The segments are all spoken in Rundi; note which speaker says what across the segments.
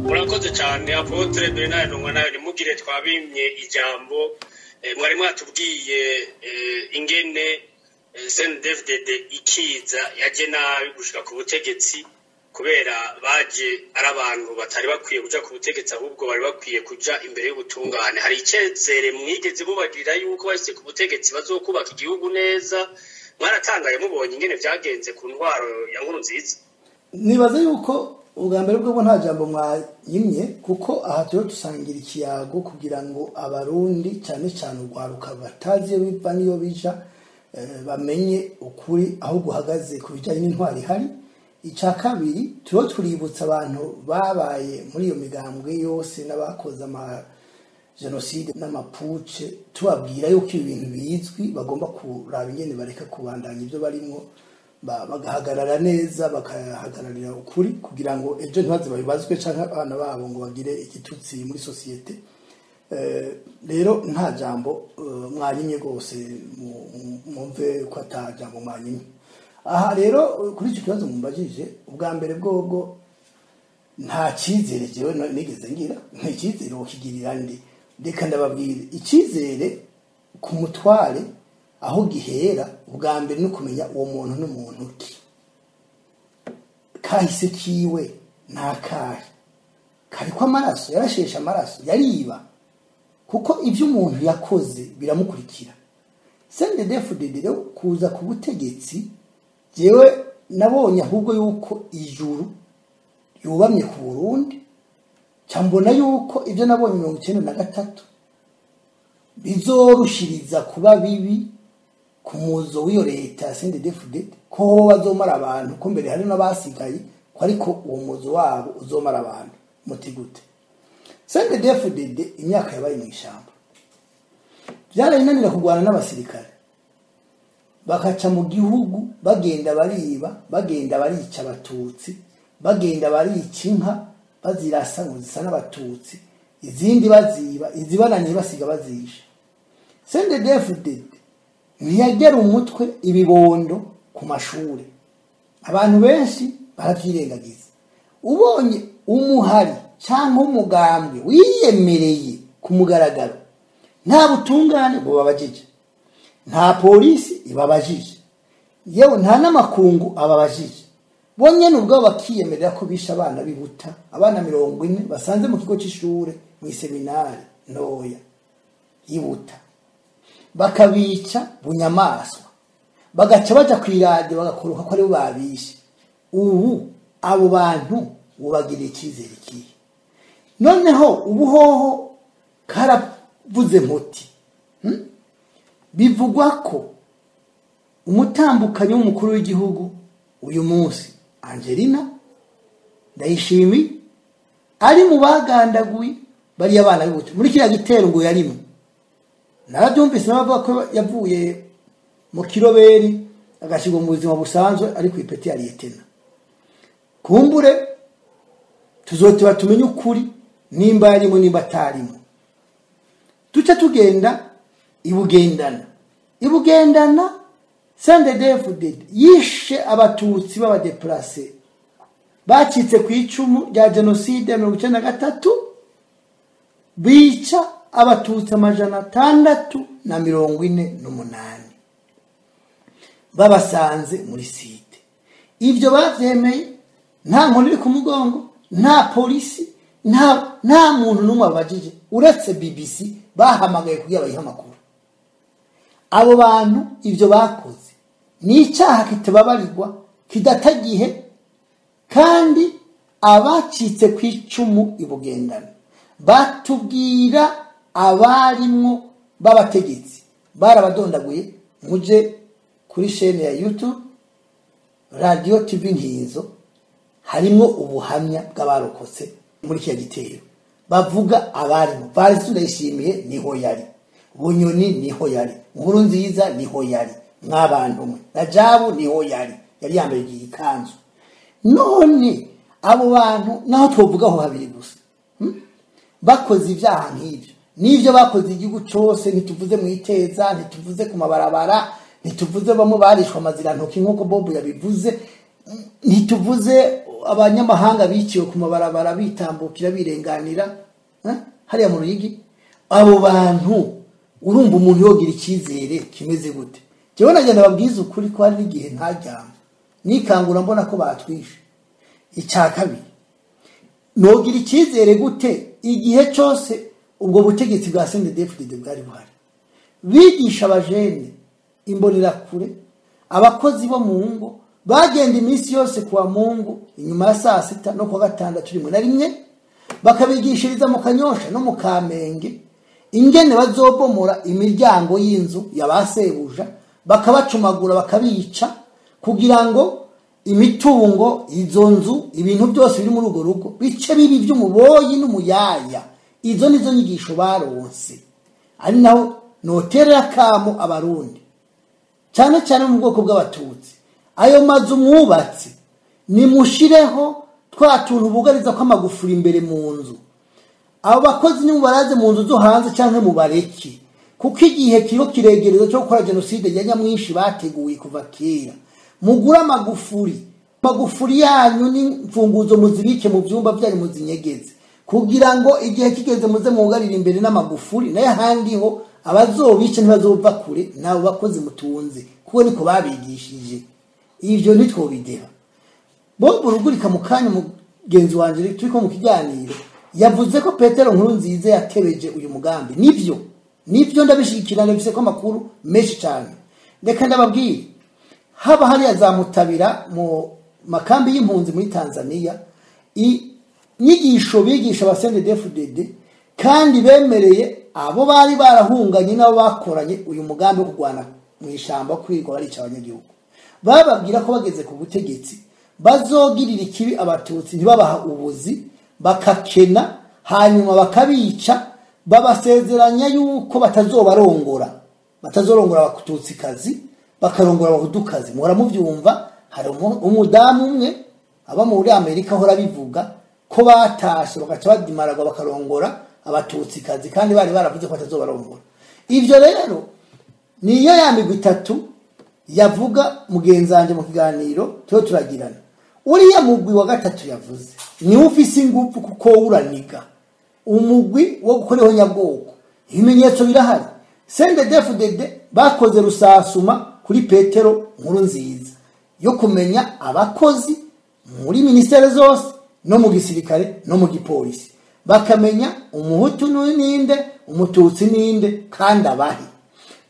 Speaker 1: Murakoze cyane Apotre Bernard Ntungwanayo, nimugire twabimye ijambo mwari mwatubwiye ingene CNDD-FDD ikiza yaje nabi gushika ku butegetsi kubera baje ari abantu batari bakwiye kuja ku butegetsi, ahubwo bari bakwiye kuja imbere y'ubutungane. Hari icezere mwigeze mubagirira yuko bashyize ku butegetsi bazokubaka igihugu neza? Mwaratangaye mubonye ingene vyagenze ku ntwaro ya Nkurunziza?
Speaker 2: Nibaza yuko ubwa mbere bwo nta jambo mwayimye, kuko aha turiho dusangira ikiyago kugira ngo abarundi cyane cyane urwaruka batazi iyo biva n'iyo bija bamenye ukuri aho guhagaze ku bijyanye n'intwari ihari. Icya kabiri, turiho tuributsa abantu babaye muri iyo migambwe yose n'abakoze jenoside n'amapuce, tubabwira yuko ibintu bizwi bagomba kuraba ingene bareka kubandanya ibyo barimo, bagahagarara neza, bakahagararira ukuri kugira ngo ejo ntibaze babibazwe cyangwa abana babo ngo bagire igitutsi muri sosiyete. Rero nta jambo mwanyimye rwose, mwumve ko ata jambo mwanyimye. Aha rero kuri icyo kibazo mumbajije, ubwa mbere bwobwo nta cyizere jewe nigeze ngira, nta cyizere ukigirira ndi. Reka ndababwire, icyizere ku mutware aho gihera ubwa mbere no kumenya uwo muntu n'umuntu ki, kahise kiwe nakahe, kariko amaraso, yarashesha amaraso, yariba, kuko ibyo umuntu yakoze biramukurikira. CNDD-FDD rero kuza ku butegetsi, jewe nabonye ahubwo yuko ijuru yubamye ku Burundi, cyambona yuko ibyo nabonye 1993 bizorushiriza kuba bibi ku muzo w'iyo leta CNDD-FDD, ko bazomara abantu, ko mbere hari n'abasigaye, ko ariko uwo muzo wabo uzomara abantu. Muti gute? CNDD-FDD imyaka yabaye mu ishamba, byarayinanira kugwana n'abasirikare, bakaca mu gihugu bagenda bariba, bagenda barica abatutsi, bagenda barica inka bazirasa ngo zisa n'abatutsi, izindi baziba, izibananiye basiga bazisha. CNDD-FDD ntiyagera umutwe ibibondo ku mashuri, abantu benshi baravyirengagiza. Ubonye umuhari cyangwa umugambwe wiyemereye ku mugaragaro, nta butungane bubabajije, nta polisi ibabajije, yewe nta n'amakungu ababajije, bonye nubwo bakiyemerera ko bisha abana bibuta, abana 40 basanze mu kigo cy'ishure mu seminari ntoya yibuta, bakabica bunyamaswa, bagaca baja kwirade bagakoroka ko ari babishe. Ubu abo bantu ubagira icyizere kihe? Noneho ubuhoho karavuze muti, bivugwa ko umutambukanyi w'umukuru w'igihugu uyu munsi Angelina Ndayishimiye ari mu bagandaguye bari abana b'ubuto muri kiriya gitero ngo yarimo. Narabyumvise n'abavuga ko yavuye mu kiroberi agashigwa mu buzima busanzwe ari ku ipeti ya liyetena. Kumbure tuzotiba tumenye ukuri nimba yarimo nimba atarimo. Tuca tugenda ibugendana CNDD-FDD yishe abatutsi b'abadeplace bacitse ku icumu rya jenoside ya 1993, bica abatutsi 648 babasanze muri site. Ivyo bavyemeye, nta nkoni iri ku mugongo, nta polisi, nta muntu numwe abajije uretse BBC bahamagaye kugira bayiha amakuru. Abo bantu ivyo bakoze ni icyaha kitababarirwa kidatagihe, kandi abacitse ku icumu ibugendana batubwira abarimwo b'abategetsi barabadondaguye. Muje kuri chaîne ya YouTube Radio TV Nkinzo, harimo ubuhamya bw'abarokotse muri kiya gitero. bavuga abarimo. Varisi Ndayishimiye niho yari, Bunyoni niho yari, Nkurunziza niho yari, mw'abantu mwe Rajabu niho yari yambaye igikanzu. None abo bantu naho twovugaho habiri gusa bakoze ibyaha nk'ibyo, n'ibyo bakoze igihugu cyose, ntituvuze mu Iteza, ntituvuze ku mabarabara, ntituvuze bamwe barishwa amazirantoki nk'uko Bobo yabivuze, ntituvuze abanyamahanga biciwe ku mabarabara bitambukira birenganira hariya mu Ruyigi. Abo bantu urumva umuntu yogira icyizere kimeze gute? Jewe nagenda babwiza ukuri ko hari igihe ntajyama nikangura mbona ko batwishe. Icya kabiri, nogira icyizere gute igihe cyose ubwo butegetsi bwa CNDD-FDD bwari buhari, bigisha abajene imborera kure, abakozi bo mu ngo bagenda iminsi yose kwa Mungu inyuma ya saa sita no kwa gatandatu rimwe na rimwe, bakabigishiriza mu Kanyosha no mu Kamenge ingene bazobomora imiryango y'inzu yabasebuja, bakabacumagura bakabica, kugira ngo imitungo, izo nzu, ibintu byose biri muri urwo rugo bice bibi by'umuboyi n'umuyaya. Izo nizo nyigisho baronse, ari naho noterera kamo abarundi cyane cyane mu bwoko bw'abatutsi. Ayo mazu mwubatse nimushireho twa tuntu bugariza ko amagufuri imbere mu nzu. Abo bakozi nimubaraze mu nzu zo hanze cyangwa mubareke, kuko igihe kiro kiregereza cyo gukora genocide ya nyamwinshi bateguye kuva kera. Mugura magufuri yanyu n'imfunguzo muzibike mu byumba byari muzinyegeze, kugira ngo igihe kigeze muze mugarira imbere n'amagufuri, naye handiho abazobice ntibazova kure nabo bakozi mutunze, kuko niko babigishije. Ivyo nitwobideha. Bobo Rugurika mu kanya mugenzi wanje turiko mu kiganiro yavuze ko Petero Nkurunziza yatebeje uyu mugambi. Nivyo ndabishikirana bise ko makuru menshi cyane. Reka ndababwira, haba hari azamutabira mu makambi y'impunzi muri Tanzania, inyigisho bigisha aba CNDD-FDD kandi bemereye abo bari barahunganye nabo bakoranye uyu mugambi wo kurwana mu ishamba kwirwa barica abanyagihugu. Bababwira ko bageze ku butegetsi bazogirira ikibi abatutsi, ntibabaha ubuzi, bakakena, hanyuma bakabica, babasezeranya yuko batazorongora abatutsikazi, bakarongora abahudukazi. Muhora muvyumva, hari umudamu umwe aba muri Amerika ahora bivuga ko batashe bagaca badimaragwa bakarongora abatutsikazi, kandi bari baravuze ko batazobarongora. Ivyo rero niyo ya migwi itatu yavuga mugenzanje mu kiganiro cyo turagirana. Uriya mugwi wa gatatu yavuze ni ufise ingufu kuko uraniga, umugwi wo gukoreho nyabwoko. Ibimenyetso birahari. CNDD-FDD bakoze rusasuma kuri Petero Nkurunziza yo kumenya abakozi muri ministere zose no mu gisirikare no mu gipolisi, bakamenya umuhutu ninde, umututsi ninde, kandi abahi.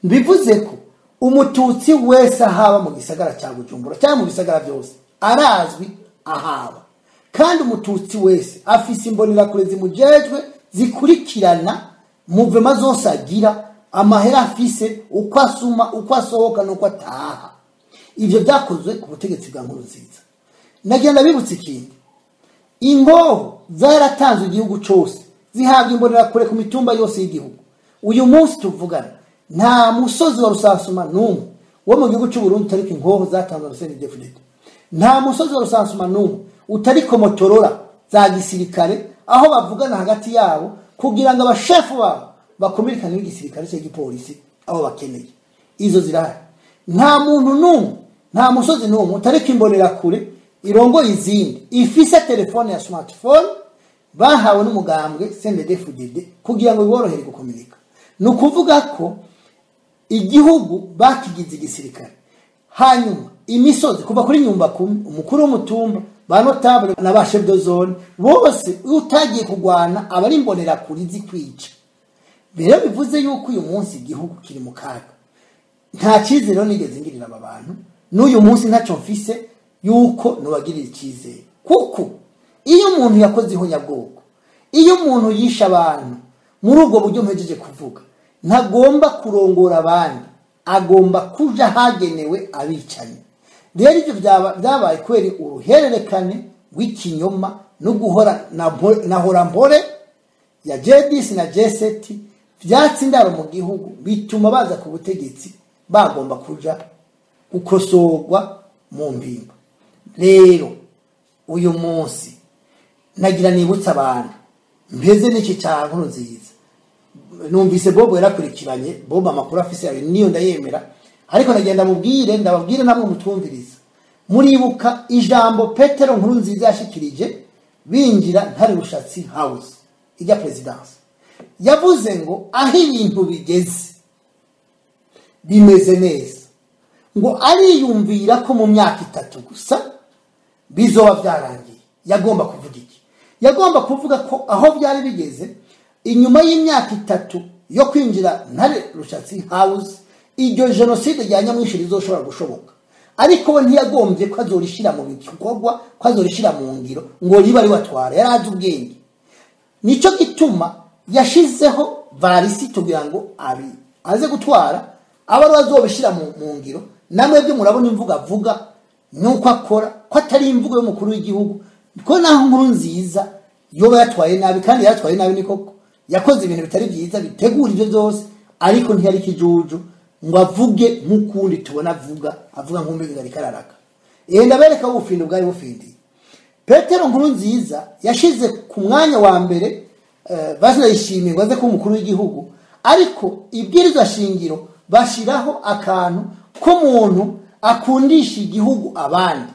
Speaker 2: Bivuze ko umututsi wese haba mu gisagara cya Bujumbura cyangwa mu bisagara byose arazwi ahaba, kandi umututsi wese afise imbonera kure zimujejwe zikurikirana muvema zose agira, amahera afise, uko asuma, uko asohoka nuko ataha. Ivyo byakozwe ku butegetsi bwa Nkurunziza. Nagenda bibutse ikindi, ingoho zaratanzwe igihugu cyose zihabwa imbonera kure ku mitumba yose y'igihugu. Uyu munsi tuvugana nta musozi wa rusasuma n'umwe wo mu gihugu cy'u Burundi utariko ingoho zatanzwe na CNDD-FDD. Nta musozi wa rusasuma n'umwe utariko motorora za gisirikare aho bavugana hagati yabo kugira ngo abashefu babo bakomerikane n'igisirikare cyo gipolisi aho bakeneye. Izo zirahari. Nta muntu n'umwe, nta musozi n'umwe utariko imbonera kure irongo izindi ifise telefone ya smartphone bahawe n'umugambwe CNDD-FDD kugira ngo biborohere gukomereka. Nukuvuga ko igihugu bakigize igisirikare, hanyuma imisozi kuva kuri nyumba 10, umukuru w'umutumba, ba notable na ba chef de zone bose utagiye kugwana abari imbonera kuri zikwica. Bero bivuze yuko uyu munsi igihugu kiri mu kaga. Nta cyizero nigeze ngirira aba bantu, n'uyu munsi ntaco mfise yuko nubagirira icyizere, kuko iyo umuntu yakoze ihonyabwoko, iyo umuntu yisha abantu muri ubwo buryo mpejeje kuvuga, ntagomba kurongora abandi, agomba kuja hagenewe abicanye. Rero ivyo byabaye kweri uruhererekane w'ikinyoma no guhora nahora mpore ya J10 na J7 vyatsindaro mu gihugu bituma baza ku butegetsi bagomba kuja ukosorwa mu mpimba. Rero uyu munsi nagira nibutsa abantu mpeze n'iki cya Nkurunziza. Numvise Bobo yarakurikiranye, Bobo amakuru afise yawe niyo ndayemera, ariko nagenda ndababwire namwe mutwumviriza. Muribuka ijambo Petero Nkurunziza yashikirije binjira Ntare Rushatsi House ijya presidence. Yavuze ngo aho ibintu bigeze bimeze neza, ngo ariyumvira ko mu myaka 3 gusa bizoba byarangiye. Yagomba kuvuga iki? Yagomba kuvuga ko aho byari bigeze inyuma y'imyaka 3 yo kwinjira Ntare Rushatsi House iryo genocide rya Nyamwinshi rizoshobora gushoboka, ariko we ntiyagombye ko azorishira mu bikorwa, ko azorishira mu ngiro ngo riba ari watwara. Yaraje ubwenge, nico gituma yashizeho Varisi tugira ngo aze gutwara aba bazobishira mu ngiro. Namwe byo murabona imvuga avuga nuko akora ko atari imvugo y'umukuru w'igihugu, ko naho Nkurunziza yoba yatwaye nabi, kandi yatwaye nabi niko yakoze ibintu bitari byiza bitegura ibyo byose, ariko ntiyari kijuju ngo avuge nk'ukundi tubona avuga nk'umbega ari kararaka. Ndabereka ubufindo bwari bufindi. Petero Nkurunziza yashize ku mwanya wa mbere bazayishimiye ngo aze ko umukuru w'igihugu, ariko ibwirizwa shingiro bashiraho akantu ko umuntu akundisha igihugu abandi,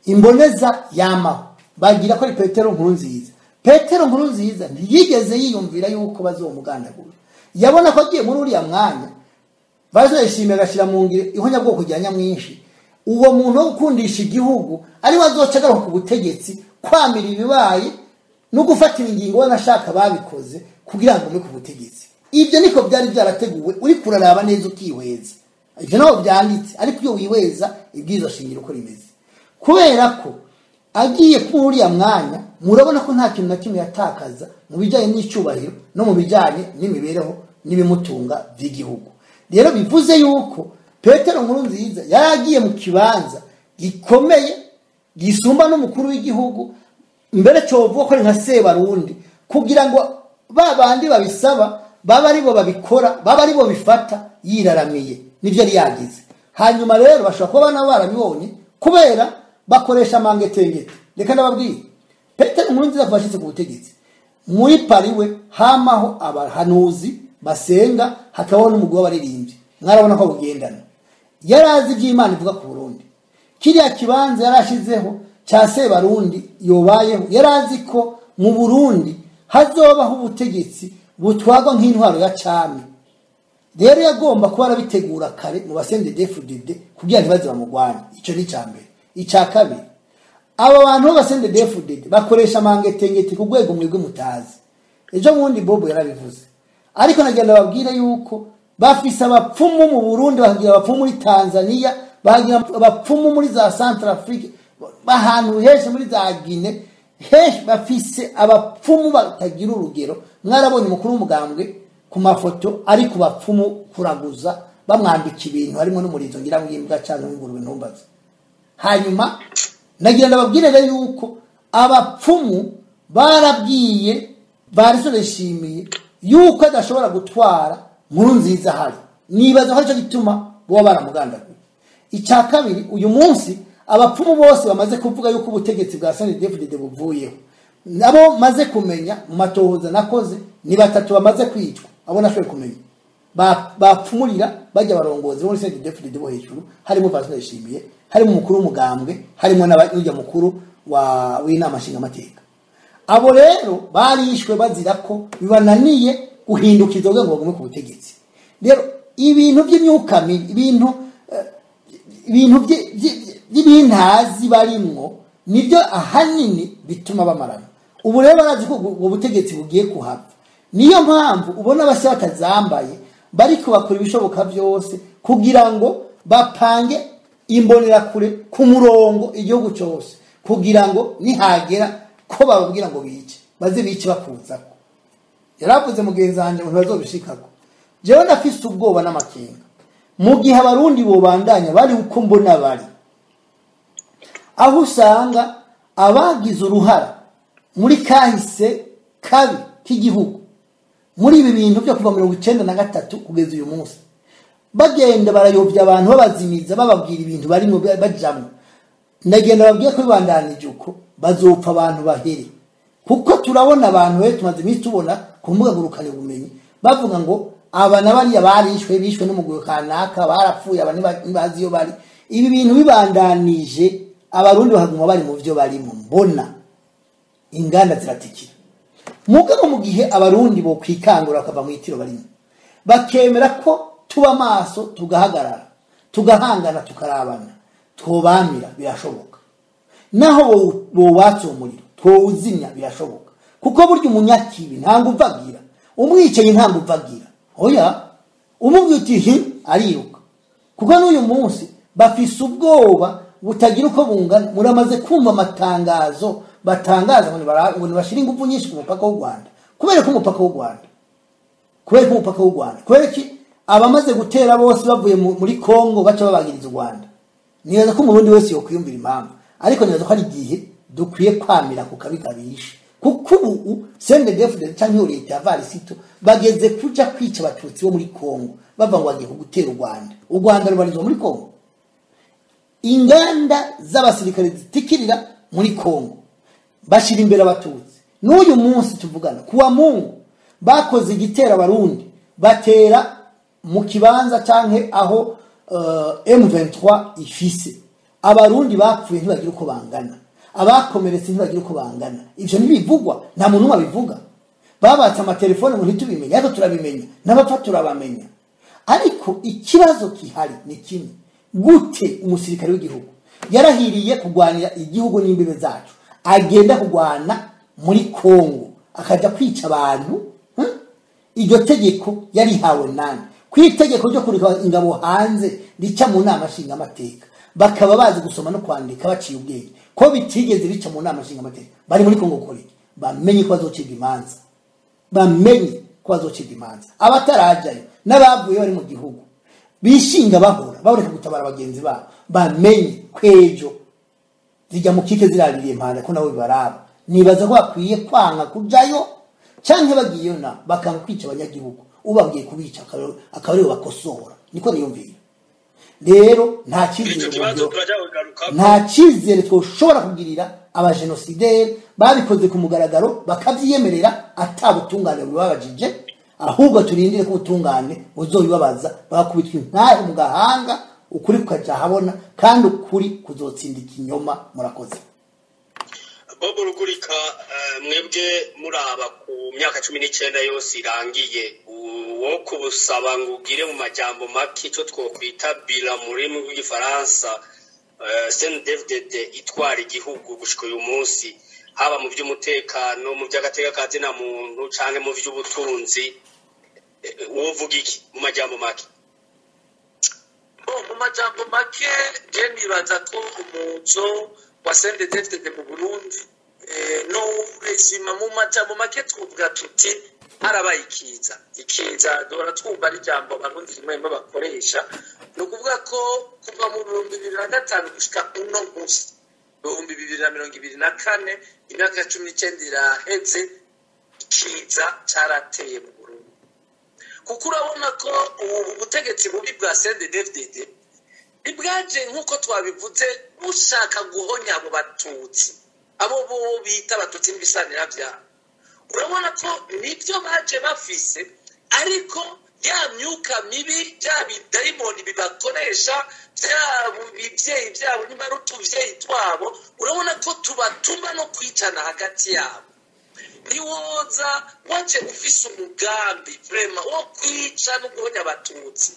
Speaker 2: imboneza yamaho bagira ko ari Petero Nkurunziza. Petero Nkurunziza ntiyigeze yiyumvira yuko bazomugandagura. Yabona ko agiye muri uriya mwanya bazayishimiye agashira mu ngiro ihonyabwoko rya Nyamwinshi, uwo muntu wo gukundisha igihugu ari wazocagaruka ku butegetsi kwamira ibibaye no gufatira ingingo wanashaka babikoze kugira ngo muri ku butegetsi. Ibyo niko byari byarateguwe, uri kuraraba neza ukihweza. Ibyo naho byanditse, ariko iyo wihweza ibwizo shingiro ko rimeze. Kubera ko agiye kuri ya mwanya murabona ko nta kintu na kimwe yatakaza mu bijyanye n'icyubahiro no mu bijyanye n'imibereho n'ibimutunga by'igihugu. Rero bivuze yuko Petero Nkurunziza yaragiye mu kibanza gikomeye gisumba n'umukuru w'igihugu, mbere cyovuga ko ari nka Sebarundi, kugira ngo babandi babisaba baba ari bo babikora, baba ari bo bifata yiraramiye. Nivyo ari yagize. Hanyuma rero bashobora kuba bana barabibonye kubera bakoresha amangetengete. Reka ndababwiye, Petero Nkurunziza kubashitse ku butegetsi muri pariwe hamaho abahanuzi basenga, hakabaho n'umugwi w'abaririmbyi. Mwarabona ko bugendana. Yarazi iby'Imana ivuga ku Burundi. Kiriya kibanza yarashizeho cya Sebarundi yobayeho, yarazi ko mu Burundi hazobaho ubutegetsi butwagwa nk'intwaro ya cami. Rero yagomba kuba arabitegura kare mu CNDD-FDD kugira ntibaze bamugwane. Ico ni cyambere. Icya kabiri, abo bantu b'CNDD-FDD bakoresha amangetengeti ku rwego mwebwe mutazi. Ejo bundi Bobo yarabivuze, ariko nagenda babwire yuko bafise abapfumu mu Burundi, bahagira abapfumu muri Tanzania, bahagira abapfumu muri za Centrafrique, bahantu hese muri za Guinea, hese bafise abapfumu batagira urugero. Mwarabonye umukuru w'umugambwe ku mafoto ari ku bapfumu kuraguza bamwambika ibintu harimo n'umurizo ngira mwimbwa cyangwa ingurube ntumbaze. Hanyuma nagira ndababwire yuko abapfumu barabwiye Varisi yuko adashobora gutwara Nkurunziza hari. Nibaza ko cyo gituma bo baramugandaguye. Icya kabiri, uyu munsi abapfumu bose bamaze kuvuga yuko ubutegetsi bwa CNDD-FDD buvuyeho. Nabo maze kumenya mu matohoza nakoze ni 3 bamaze kwicwa. Abo nashoboye kumenya bapfumurira bajya barongozi muri CNDD-FDD bo hejuru, harimo Varisi, harimo umukuru w'umugambwe, harimo n'abajya mukuru w'inama nshingamateka. Abo rero barishwe bazira ko bibananiye guhindukiza ubwo ngo bagume ku butegetsi. Rero ibintu by'imyuka mibi, ibintu by'ibintazi barimwo nibyo ahanini bituma bamarana. Ubu rero barazi ko ubwo butegetsi bugiye kuhava. Niyo mpamvu ubona abashya batazambaye bari kubakora ibishoboka byose kugira ngo bapange imbonera kure ku murongo igihugu cyose, kugira ngo nihagera ko bababwira ngo bice baze bice bakuza. Yaravuze mugenzi wanje ngo bazobishikako. Jewe ndafise ubwoba n'amakenga mu gihe abarundi bobandanya bari uko mbona bari, aho usanga abagize uruhara muri kahise kabi k'igihugu muri ibi bintu byo kuva 1993 kugeza uyu munsi bagenda barayobya abantu babazimiza bababwira ibintu barimo bajamwe ndagenda babwiye ko bibandanije uko bazopfa abantu bahere kuko turabona abantu tumaze iminsi tubona ku mbuga ngurukane bumenyi bavuga ngo aba nabariya bishwe n'umugwe kanaka barapfuye abani bazi yo bari ibi bintu bibandanije abarundi bahaguma bari mu byo barimo mbona inganda ziratikira mugabo mu gihe abarundi bo kwikangura akava mu itiro barimo bakemera ko tuba maso tugahagarara tugahangana tukarabana twobamira birashoboka naho bo watsumuriro twuzimya birashoboka kuko burya umunyakibi ntango uvagira umwicenye ntango uvagira oya umubwitihi ariruka kuko n'uyu munsi bafise ubwoba butagira uko bungana muramaze kumva amatangazo batangaza ngo bashira ingufu nyinshi ku mupaka w'u Rwanda kubera ko umupaka w'u Rwanda kubera ki abamaze gutera bose bavuye muri Kongo baca babagiriza u Rwanda nibaza ko umurundi wese yo kwiyumvira impamvu ariko nibaza ko ari igihe dukwiye kwamira ku kabigabisha kuko ubu CNDD-FDD cyangwa leta ya Varisito bageze kuja kwica abatutsi bo muri Kongo bava ngo bagiye kugutera u Rwanda rubarizwa muri Kongo inganda z'abasirikare zitikirira muri Kongo bashira imbere abatutsi n'uyu munsi tuvugana kuwa Mungu bakoze igitera abarundi batera mu kibanza canke aho M23 ifise abarundi bapfuye ntibagira uko bangana abakomeretse ntibagira uko bangana ivyo ntibivugwa nta muntu abivuga babatse amatelefone ngo ntitubimenya ariko turabimenya n'abapfa turabamenya ariko ikibazo kihari ni kimwe gute umusirikare w'igihugu yarahiriye kugwanira igihugu n'imbibe zacu agenda kugwana muri Kongo akaja kwica abantu iryo tegeko yarihawe nani kwitegeko ryo kurika ingabo hanze rica mu nama nshinga amateka bakaba bazi gusoma no kwandika baciye ubwenge ko bitigeze rica mu nama nshinga amateka bari muri Kongo kuri bamenye ko bazociga imanza abatarajayo n'abavuye bari mu gihugu bishinga bahora babureka gutabara abagenzi babo bamenye kwejo zijya mu kike ziraririye impanda ko nawe baraba nibaza ko bakwiye kwanga kujayo canke bagiyeyo na bakanga kwica abanyagihugu ubabwiye kubica akabari bakosora niko niyumvira rero nta cyizere twoshobora kugirira abajenosideri babikoze ku mugaragaro bakavyiyemerera atabutungane bubabajije ahubwo turindire ko ubutungane buzobibabaza bakubitwa intahe mu gahanga ukuri kukaja habona kandi ukuri kuzotsinda ikinyoma murakoze
Speaker 1: Bobo Rugurika mwebwe muraba ku myaka 19 yose irangiye wo kubusaba ngo ugire mu majambo make cyo twokwita bila muri mu gifaransa CNDD-FDD itwara igihugu gushika uyu munsi haba mu by'umutekano mu by'agateka kazi na muntu canke mu by'ubutunzi wovuga iki mu majambo make
Speaker 3: mu majambo make je nibaza ko umuzo wa CNDD-FDD mu Burundi no resima mu majambo make tvuga tuti harabaye ikiza dora twumva ari jambo abarundi rimwe bakoresha no kuvuga ko kuva mu 2005 gushika uno munsi 2024 imyaka 19 iraheze ikiza carateye mu Burundi kuko urabona ko ubutegetsi bubi bwa CNDD-FDD ibwaje nkuko twabivuze ushaka guhonya abo batutsi abo bo bita abatutsi n'ibisanira byabo urabona ko nibyo baje bafise ariko ya myuka mibi byabi daimoni bibakoresha byabo bibyeyi byabo nibarutu byeyi twabo urabona ko tubatuma no kwicana hagati yabo niwoza wache ufise umugambi vrema wo kwica no guhonya abatutsi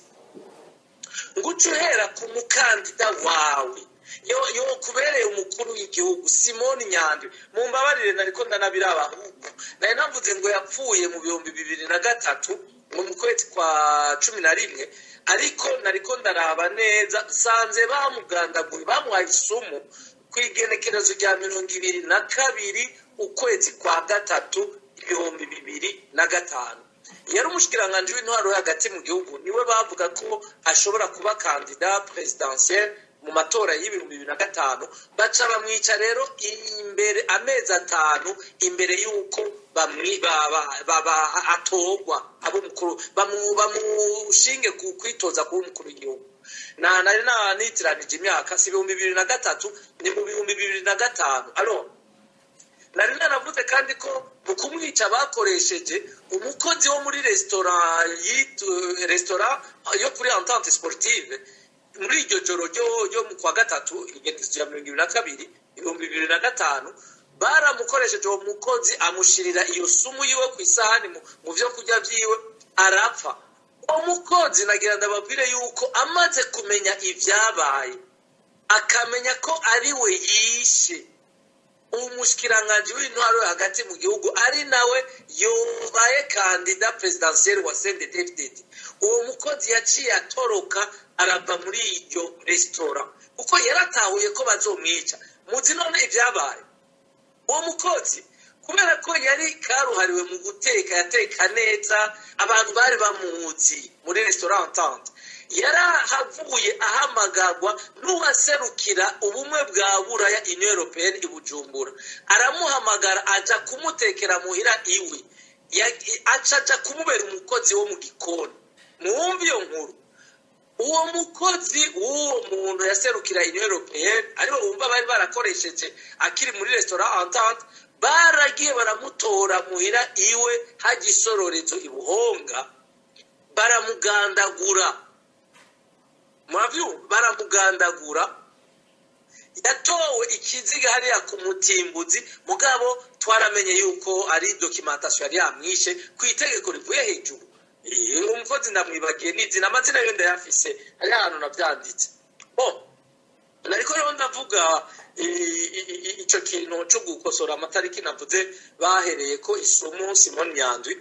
Speaker 3: ngucuhera ku mukandida wawe yo kubereye umukuru w'igihugu Simon Nyandwi mumbabarire nariko ndanabiraba ahubwo naye navuze ngo yapfuye mu 2003 mu kwezi kwa 11 ariko nariko ndaraba neza sanze bamugandaguye bamuhaye isumu kwigenekerezo rya 2022 ukwezi kwa 3 2005 yari umushikiranganje w'intwaro hagati mu gihugu niwe bavuga ko ashobora kuba kandida presidentiel mu matora y'2005 baca bamwica rero imbere amezi 5 imbere yuko atogwa abo mukuru bamushinge kwitoza kuba umukuru w'igihugu. Nari nitiranije imyaka si 2003 ni mu 2005. Alors nari naravuze kandi ko mu kumwica bakoresheje umukozi wo muri restaurant yo kuri Entente Sportive muri iryo joro ryo mu kwa gatatu igenekerezo ya 2022 baramukoresheje uwo mukozi amushirira iyo sumu yiwe ku isahani mu byo kurya byiwe arapfa. Uwo mukozi nagira ndababwire yuko amaze kumenya ibyabaye akamenya ko ari we yishe umushikiranganje w'intwaro hagati mu gihugu ari nawe yobaye kandida presidentiel wa CNDD-FDD, uwo mukozi yaciye atoroka arava muri iryo restaurant kuko yaratahuye ko bazomwica. Muzi none ibyabaye uwo mukozi kubera ko yari karuhariwe mu guteka yateka neza abantu bari bamuzi muri restaurant Entente, yarahavuye ahamagagwa n'uwaserukira ubumwe bwa Buraya Union Européenne i Bujumbura, aramuhamagara aja kumutekera muhira iwe, aca kumubera umukozi wo mu gikoni. Muwumva iyo nkuru, uwo mukozi w'uwo muntu yaserukira Union Européenne ariho wumva bari barakoresheje akiri muri restaurant Entente, baragiye baramutora muhira iwe hagisororezo i Buhonga, baramugandagura. Baramugandagura, yatowe ikiziga hariya ku Mutimbuzi, mugabo twaramenye yuko ari documentation yari yamwishe ku itegeko rivuye hejuru. Umukozi ndamwibagiye n'izina amazina yo ndayafise ari ahantu navyanditse. Nariko rero ndavuga ico kintu cyo gukosora amatariki navuze bahereye ko isomo Simon Nyandwi.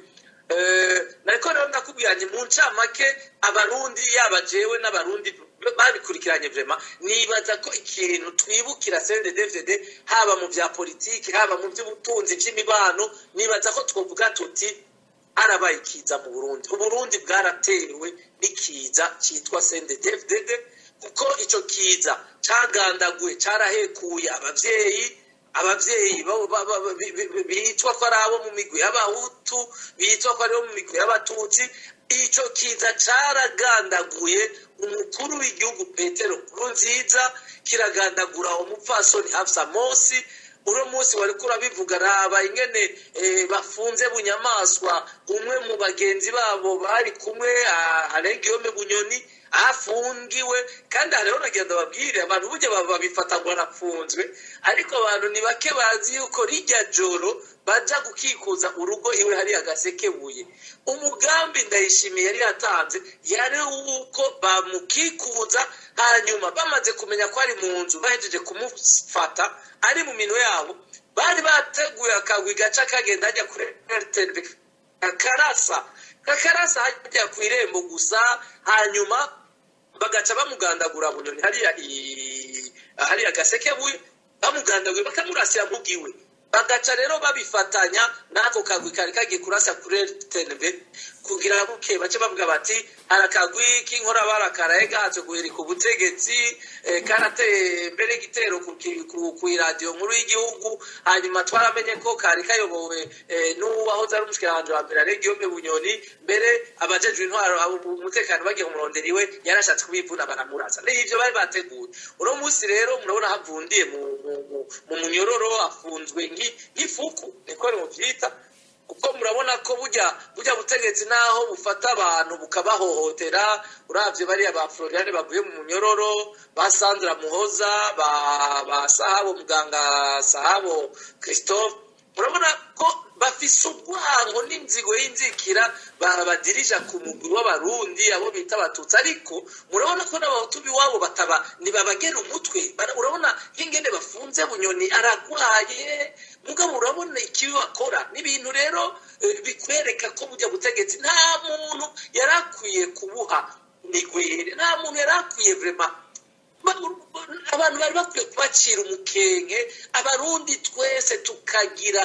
Speaker 3: Nariko rero ndakubwiranye mu ncamake abarundi yabajewe n'abarundi babikurikiranye vraiment, nibaza ko ikintu twibukira CNDD-FDD haba mu bya politiki haba mu by'ubutunzi by'imibano, nibaza ko twovuga tuti arabaye ikiza mu Burundi. Uburundi bwaratewe n'ikiza cyitwa CNDD-FDD kuko ico kiza cagandaguye carahekuye abavyeyi bitwa ko ari abo mu migwi y'abahutu, bitwa ko ari abo mu migwi y'abatutsi. Ico kiza caragandaguye umukuru w'igihugu Petero Nkurunziza, kiragandagura umupfasoni Hafsa Mosi. Uno munsi wari kurabivuga raba ingene bafunze bunyamaswa umwe mu bagenzi babo bari kumwe Alegiyome Bunyoni afungiwe, kandi hariho nagenda babwire abantu buje babifata ngo arafunzwe, ariko abantu ni bake bazi yuko rijya joro baja gukikuza urugo iwe hari agasekebuye. Umugambi Ndayishimiye yari yatanze yari uko bamukikuza, hanyuma bamaze kumenya ko ari mu nzu bahejeje kumufata ari mu minwe yabo, bari bateguye akagwi gaca kagenda ajya kuri RTNB kakarasa hajya ku irembo gusa, hanyuma bagaca bamugandagura Bunyoni hariya gasekebuye, bamugandaguye bakamurasira mugiwe, bagaca rero babifatanya nako kagwi kari kagiye kurasa kuri RTNB kugira buke bace bavuga bati harakagwi k'inkora barakaraye gahatse guhirika ubutegetsi, karateye mbere gitero ku radio nkuru y'igihugu. Hanyuma twaramenye ko kari kayobowe n'uwahoze ari umushikiranganje wa mbere Alegiyome Bunyoni, mbere abajejwe intwaro umutekano bagiye kumurondera iwe yarashatse kubivuna baramurasa. N'ivyo bari bateguye. Uno munsi rero murabona havundiye mu munyororo, afunzwe nk'ifuku niko ari mu vyita, kuko murabona ko burya butegetsi naho bufata abantu bukabahohotera. Uravye bariya ba Floriane bavuye mu munyororo, ba Sandra Muhoza, ba Sahabo Muganga Sahabo Christophe, murabona ko bafise ubwango n'inzigo y'inzikira badirija ku muguru w'abarundi abo bita abatutsi, ariko murabona ko n'abahutu biwabo bataba nibabagera umutwe. Urabona ingene bafunze Bunyoni aragwaye, mugabo urabona ikibi bakora n'ibintu rero bikwereka ko burya butegetsi nta muntu yarakwiye kubuha nigwere, nta muntu yarakwiye vraiment. Abantu bari bakwiye kubacira umukenke, abarundi twese tukagira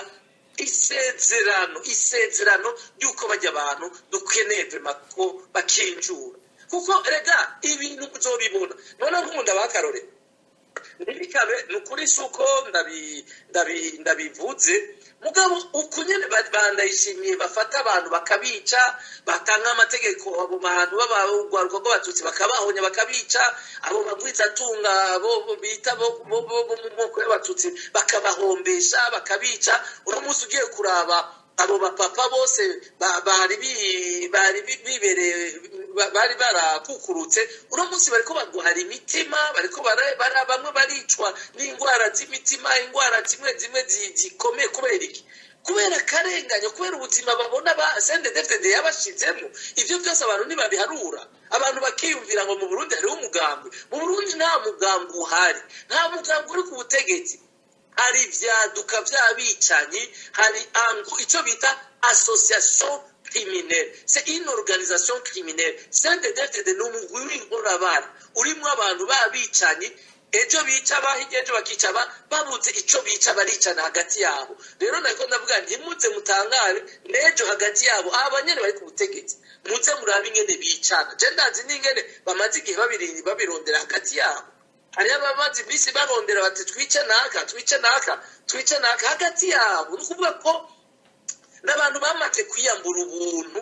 Speaker 3: isezerano yuko bajya abantu dukeneye vraiment ko bakinjura, kuko rega ibintu uzobibona. None nkunda bakarore ntibikabe nukuri suko ndabivuze mugabo ukunyene bandayishimiye bafata abantu bakabica batanga amategeko abo bantu b'abagwaruka b'abatutsi bakabahonya bakabica abo bagwiza tunga abo bita bo mu moko y'abatutsi bakabahombesha bakabica uno munsi ugiye kuraba abo bapapa bose bari barakukurutse uno munsi bariko baguhara imitima bariko bamwe baricwa n'indwara z'imitima indwara zimwe zikomeye kubera iki kubera karenganya kubera ubuzima babona ba CNDD-FDD yabashizemo ivyo byose abantu ntibabiharura abantu bakiyumvira ngo mu Burundi hariho umugambi mu Burundi nta mugambi uhari nta mugambi uri ku butegetsi hari vyaduka vy'abicanyi hari ico bita association criminelle c'est une organisation criminelle CNDD-FDD n'umugwi w'inkorabara urimwo abantu babicanyi ejo bica bahigeje bakica babuze ico bica baricana hagati yabo rero nako ndavuga ntimuze mutangare nejo hagati yabo abanyene bari ku butegetsi muze murabe ingene bicana je ndazi n'ingene bamaze igihe babirondera hagati yabo hari abamaze bisi barondera bati twice naka hagati yabo nukuvuga ko n'abantu bamaze kwiyambura ubuntu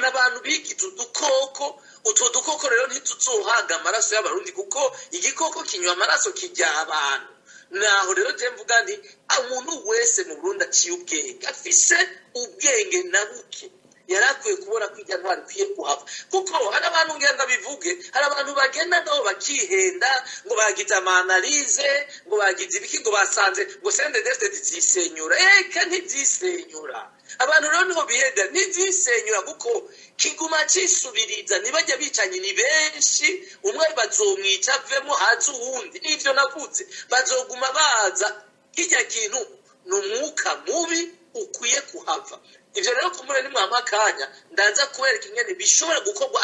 Speaker 3: n'abantu bigize udukoko utwo dukoko rero ntituzohaga amaraso y'abarundi kuko igikoko kinywa amaraso kijya abantu naho rero je mvuga nti umuntu wese mu Burundi aciye ubwenge afise ubwenge na buke yarakwiye kubona kwijya ntwari kwiye kuhava kuko hari abantu ngenda bivuge hari abantu bagenda nabo bakihenda ngo bagize amanalize ngo bagize ibiki ngo basanze ngo CNDD-FDD zisenyura eka ntizisenyura abantu rero niho bihenda ntizisenyura kuko kiguma cisubiriza nibajya bicanye ni benshi umwe bazomwica avemo hazi uwundi nivyo navuze bazoguma baza kijya kintu n'umwuka mubi ukwiye kuhava ivyo rero kumure ni mwamakanya ndaza kubereka ingene bishobora gukorwa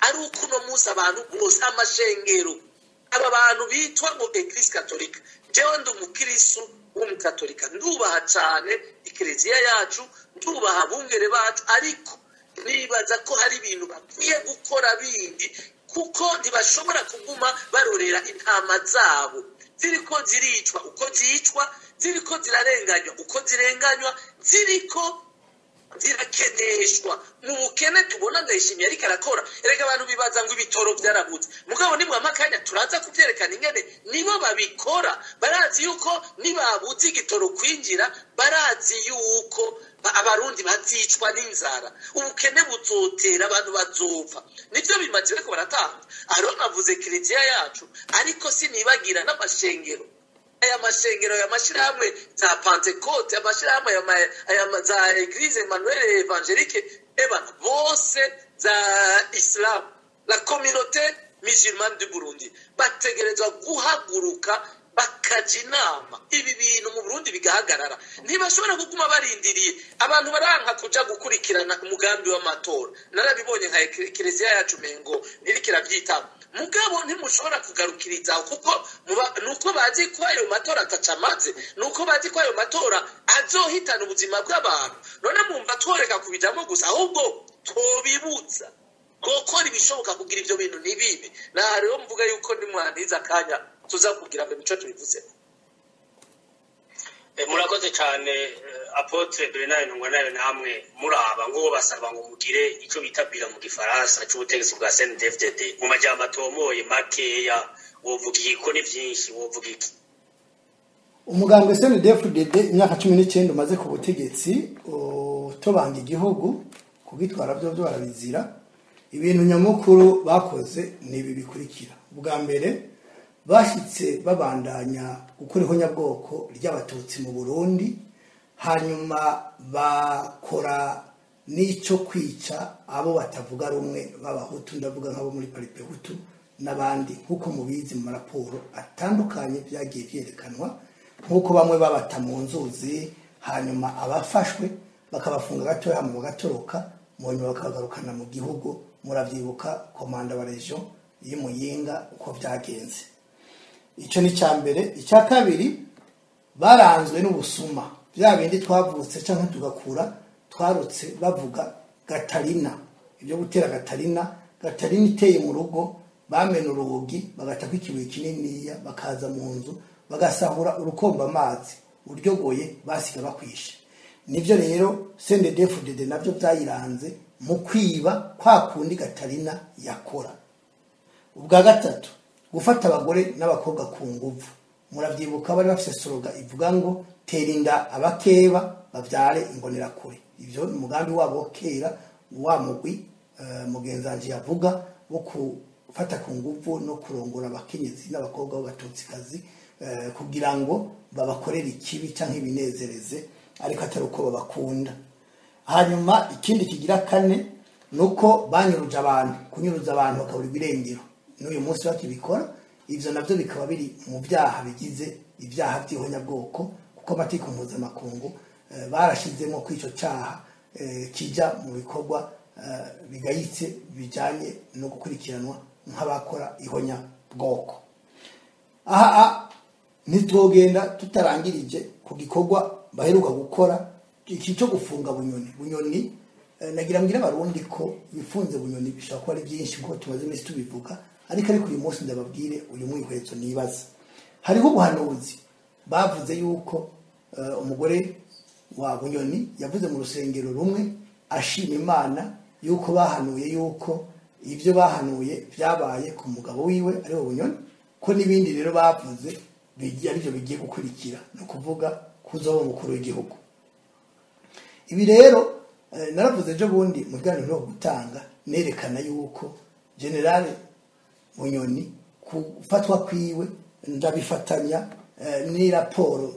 Speaker 3: ariko no musa abantu bose amashengero aba bantu bitwa ngo Eglise Catholique jewe ndi umukristo w'umukatolika ndubaha cyane ikleziya yacu ndubaha bungere bacu ariko nibaza ko hari ibintu bakwiye gukora bindi kuko ntibashobora kuguma barorera intama zabo ziriko ziricwa uko zicwa ziriko zirarenganywa uko zirenganywa ziriko zirakeneshwa mu bukene tubona ndayishimye ariko arakora erega abantu bibaza ngo ibitoro byarabutse mugabo ni mwamakanya turaza kuvyerekana ingene nibo babikora barazi yuko nibabuze igitoro kwinjira barazi yuko abarundi bazicwa n'inzara ubukene buzotera abantu bazopfa nivyo bimaze bariko baratanga aro navuze kiliziya yacu ariko sinibagira n'amashengero aya mashengero ya mashirahamwe za Pentecote amashirahamwe ya za Eglise Emmanuel Evangelique bose za Islam la communauté musulmane du Burundi bategerezwa guhaguruka bakaja inama ibi bintu mu Burundi bigahagarara ntibashobora kuguma barindiriye abantu baranka kuja gukurikirana umugambi w'amatora narabibonye nka Eklezia yacu mengo nirikira byitamo mugabo ntimushobora kugarukiriza kuko nuko bazi ko ayo matora atacamaze nuko bazi ko ayo matora azohitana ubuzima bw'abantu none mumva tworeka kubijamo gusa ahubwo tobibutsa gukora ibishoboka kugira ivyo bintu nibibi na rero mvuga yuko ndi mwandiza kanya tuza kugira ngo mico tubivuze
Speaker 1: murakoze cyane Apotre Bernard Ntungwanayo namwe muraba ngo basaba ngo mugire ico bitabira mu gifaransa cy'ubutegetsi bwa CNDD-FDD mu majambo atomoye makeya wovuga ko ni byinshi wovuga iki
Speaker 2: umugambwe CNDD-FDD imyaka 19 umaze ku butegetsi tobanga igihugu kugitwara byo barabizira ibintu nyamukuru bakoze nibi bikurikira ubwa mbere bashitse babandanya gukora ihonyabwoko ry'abatutsi mu Burundi hanyuma bakora n'ico kwica abo batavuga rumwe b'abahutu ndavuga nk'abo muri Paripe Hutu n'abandi nkuko mubizi mu raporo atandukanye byagiye byerekanwa nkuko bamwe babata mu nzuzi hanyuma abafashwe bakabafunga gato mu gatoroka mu nyuma bakagarukana mu gihugu muravyibuka komanda wa region y'Imuyinga uko byagenze ico ni cyambere icya kabiri baranzwe n'ubusuma bya bindi twavutse canke tugakura twarutse bavuga Gatarina ibyo gutera Gatarina iteye mu rugo bamena urugi bagata kwikibuye kininiya bakaza mu nzu bagasahura urukomba amazi uryogoye basiga bakwisha. Nivyo rero CNDD-FDD navyo byayiranze mu kwiba kwa kundi Gatarina yakora. Ubwa gatatu gufata abagore n'abakobwa ku nguvu. Muravyibuka bari bafise slogan ivuga ngo terinda abakeba bavyare imbonera kure. Ivyo umugambi wabo kera wa mugwi mugenzanje yavuga wo kufata ku nguvu no kurongora abakenyezi n'abakobwa b'abatutsikazi kugira ngo babakorere ikibi canke ibinezereze ariko atari uko babakunda. Hanyuma ikindi kigira kane nuko banyuruja abantu kunyuruza abantu bakabura ibirengero n'uyu munsi bakibikora. Ivyo navyo bikaba biri mu byaha bigize ibyaha by'ihonyabwoko kuko amategeko mpuzamakungu barashizemo kwico cyaha kija mu bikorwa bigayitse bijanye no gukurikiranwa nk'abakora ihonyabwoko. Aha nitwogenda tutarangirije ku gikorwa baheruka gukora iki cyo gufunga Bunyoni. Nagira mbwira abarundi ko bifunze Bunyoni bishaka ko ari byinshi ko tumaze imisi tubivuga, ariko uyu munsi ndababwire uyu mwihwezo nibaza. Hariho ubuhanuzi bavuze yuko umugore wa Bunyoni yavuze mu rusengero rumwe ashima Imana yuko bahanuye yuko ivyo bahanuye byabaye ku mugabo wiwe ari we Bunyoni, ko nibindi rero bavuze bigiye arivyo bigiye gukurikira no kuvuga kuzoba umukuru w'igihugu. Ibi rero naravuze ejo bundi mu biganiro no gutanga nerekana yuko General Bunyoni kufatwa kwiwe ndabifatanya ni raporo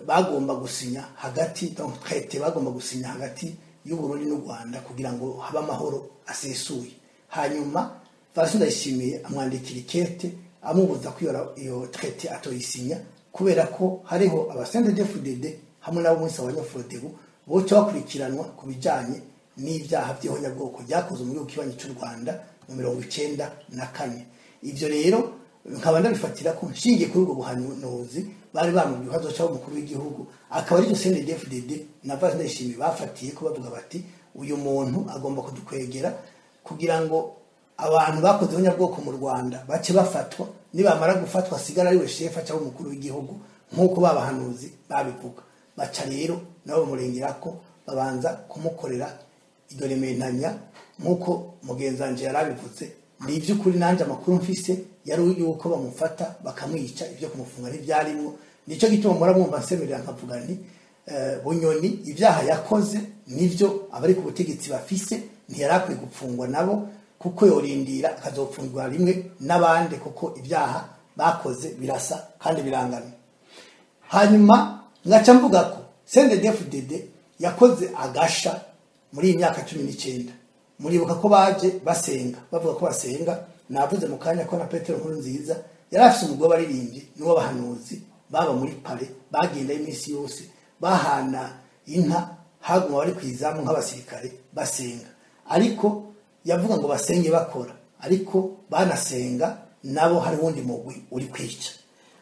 Speaker 2: bagomba gusinya hagati donc traité bagomba gusinya hagati y'u Burundi n'u Rwanda kugira ngo haba amahoro asesuye. Hanyuma Vincent Ndayishimiye amwandikira ikete amubuza kwiyora iyo traité atoyisinya kubera ko hariho CNDD-FDD hamwe nabo munsi abanyafrodebu boca bakurikiranwa kubijanye n'ibyaha by'ihonyabwoko byakoze mu gihugu kibanyi cy'u Rwanda mu 1994. Ivyo rero nkaba ndabifatira ko nshingiye kuri ubwo buhanuzi bari bamubwiye hazoca umukuru w'igihugu akaba ari CNDD-FDD na Vincent Ndayishimiye bafatiye ko bavuga bati uyu muntu agomba kudukwegera kugira ngo abantu bakoze ihonyabwoko mu Rwanda bace bafatwa, nibamara gufatwa sigara ari we shefa cyangwa umukuru w'igihugu nkuko babahanuzi babivuga. Baca rero nabo murengera ko babanza kumukorera iryo rementanya nkuko mugenzanje yarabivuze. Ni iby'ukuri nanje amakuru mfise yari yuko bamufata bakamwica, ibyo kumufunga ntibyarimo. Nico gituma muramwumva nsemerera nkavuga nti Bunyoni ibyaha yakoze nivyo abari ku butegetsi bafise ntiyarakwiye gupfungwa nabo kuko yorindira akazopfungwa rimwe n'abandi kuko ibyaha bakoze birasa kandi birangana. Hanyuma ngaca mvuga ko CNDD-FDD yakoze agasha muri imyaka 19. Muribuka ko baje basenga bavuga ko basenga. Navuze mu kanya ko na Petero Nkurunziza yarafise umugabo baririmbye n'uwo bahanuzi baba muri pare bagenda imisi yose bahana inka haguma bari kwizamu nk'abasirikare basenga, ariko yavuga ngo basenge bakora, ariko banasenga nabo hari wundi mugwi uri kwica.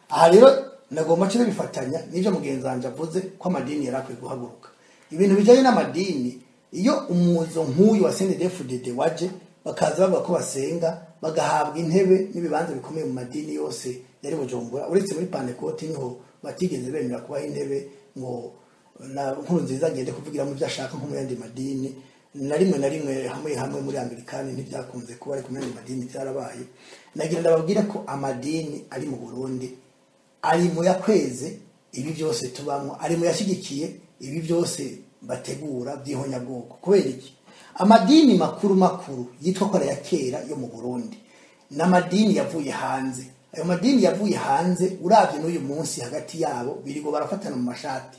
Speaker 2: Aha rero nagomba cyo bifatanya n'ivyo mugenzanje avuze ko amadini yarakwiye guhaguruka. Ibintu bijanye n'amadini, iyo umuzo nk'uyu wa CNDD-FDD waje bakaza bavuga ko basenga bagahabwa intebe n'ibibanza bikomeye mu madini yose yari Bujumbura, uretse muri Pentecote niho batigeze bemera kubaha intebe ngo na Nkurunziza agende kuvugira mu byo ashaka nko mu yandi madini. Na rimwe hamwe muri Amerikani ntibyakunze kuba ari kumenya madini byarabaye. Nagira ndababwira ko amadini ari mu Burundi ari mu yakweze ibi byose tubamwe, ari mu yashigikiye ibi byose bategura by'ihonyabwoko. Kubera iki? Amadini makuru yitwa ko ya kera yo mu Burundi n'amadini yavuye hanze. Ayo madini yavuye hanze uravye n'uyu munsi hagati yabo birigo barafatana mu mashati,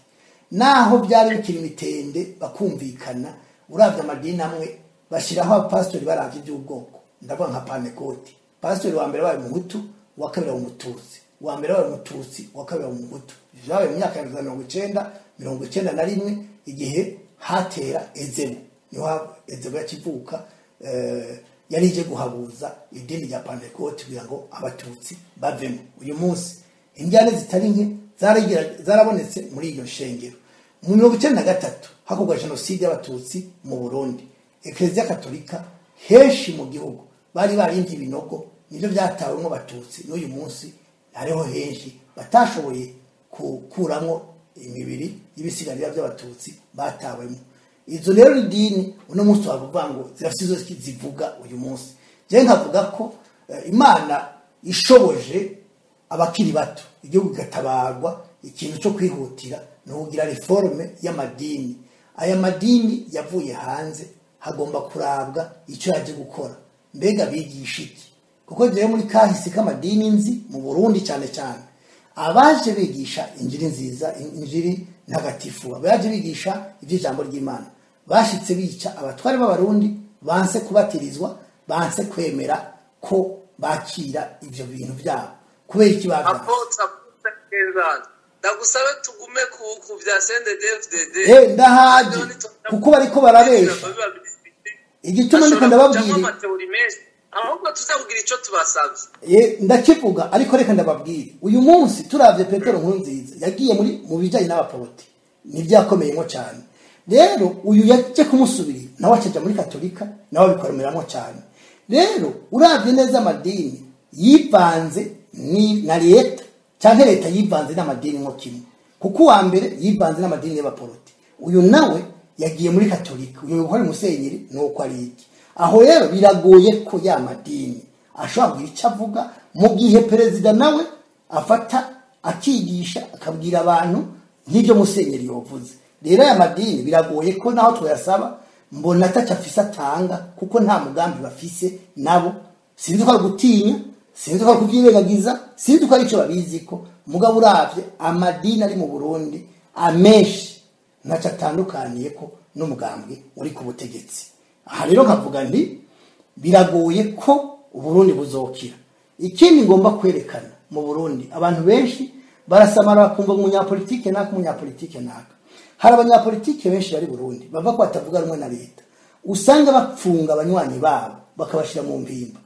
Speaker 2: naho byari bikiri mitende bakumvikana. Uravye amadini amwe bashiraho abapastori baravye by'ubwoko, ndavuga nka Pentecote. Pastori wa mbere babaye Umuhutu, wa kabiri wa Umututsi, wa mbere babaye Umututsi, wa kabiri wa Umuhutu. Byabaye mu myaka ya 1991 igihe hatera Ezebu. Niho Ezebu yakivuka yarije guhabuza idini rya Pentecote kugira ngo abatutsi bavemo. Uyu munsi injyane zitari nke zarabonetse muri iyo shengero. Mu 1993 hakorwa genocide y'abatutsi mu Burundi. Eklezia Katolika henshi mu gihugu bari barinje ibinogo nibyo byatawemo abatutsi n'uyu munsi hariho henshi batashoboye kukuramo imibiri y'ibisigarira by'abatutsi batawemo. Izo rero idini uno munsi wavuga ngo zirafite izo zivuga uyu munsi. Je nkavuga ko Imana ishoboje abakiri bato igihugu gatabarwa ikintu cyo kwihutira no kugira reforme y'amadini. Aya madini yavuye hanze hagomba kurabwa icyo yaje gukora, mbega bigisha iki? Kuko je muri kahise k'amadini nzi mu Burundi cyane cyane abaje bigisha injiri nziza, injiri ntagatifu, abaje bigisha iby'ijambo ry'Imana bashitse bica abatware b'abarundi banse kubatirizwa, banse kwemera ko bakira ivyo bintu byabo. Kubera iki bavuga
Speaker 3: ndagusabe tugume ku bya CNDD-FDD
Speaker 2: ndahaje kuko bariko barabesha igituma ndiko ndababwira
Speaker 3: ahubwo tuzakugira ico tubasabye
Speaker 2: ndakivuga ariko reka ndababwira uyu munsi turavye Petero Nkurunziza yagiye mu bijanye n'abaporoti nibyakomeyemo cyane. Rero uyu yaje kumusubira nawe acaja muri Katolika nawe bikoremeramo cyane. Rero uravye neza amadini yivanze ni na leta cyangwa leta yivanze n'amadini nko kimwe, kuko wa mbere yivanze n'amadini y'abaporoti, uyu nawe yagiye muri Katolika, uyu ukora musenyeri nuko ari iki. Aho rero biragoye ko ya madini ashobora kugira icyo avuga mu gihe perezida nawe afata akigisha akabwira abantu nk'ibyo musenyeri yovuze. Rero aya madini biragoye ko naho twayasaba mbona atacafise atanga, kuko nta mugambi bafise nabo. Sinzi ko gutinya, sinzi ko kubyiregagiza, sinzi ko arico babizi ko mugabo uravye amadini ari mu Burundi amenshi ntaca atandukaniye ko n'umugambi uri ku butegetsi. Aha rero nkavuga nti biragoye ko Uburundi buzokira. Ikindi ngomba kwerekana mu Burundi abantu benshi barasamara bakumva umunyapolitike naka. Hari abanyapolitike benshi bari Burundi bava ko batavuga rumwe na leta, usanga bapfunga abanywanyi babo bakabashira mu mpimba,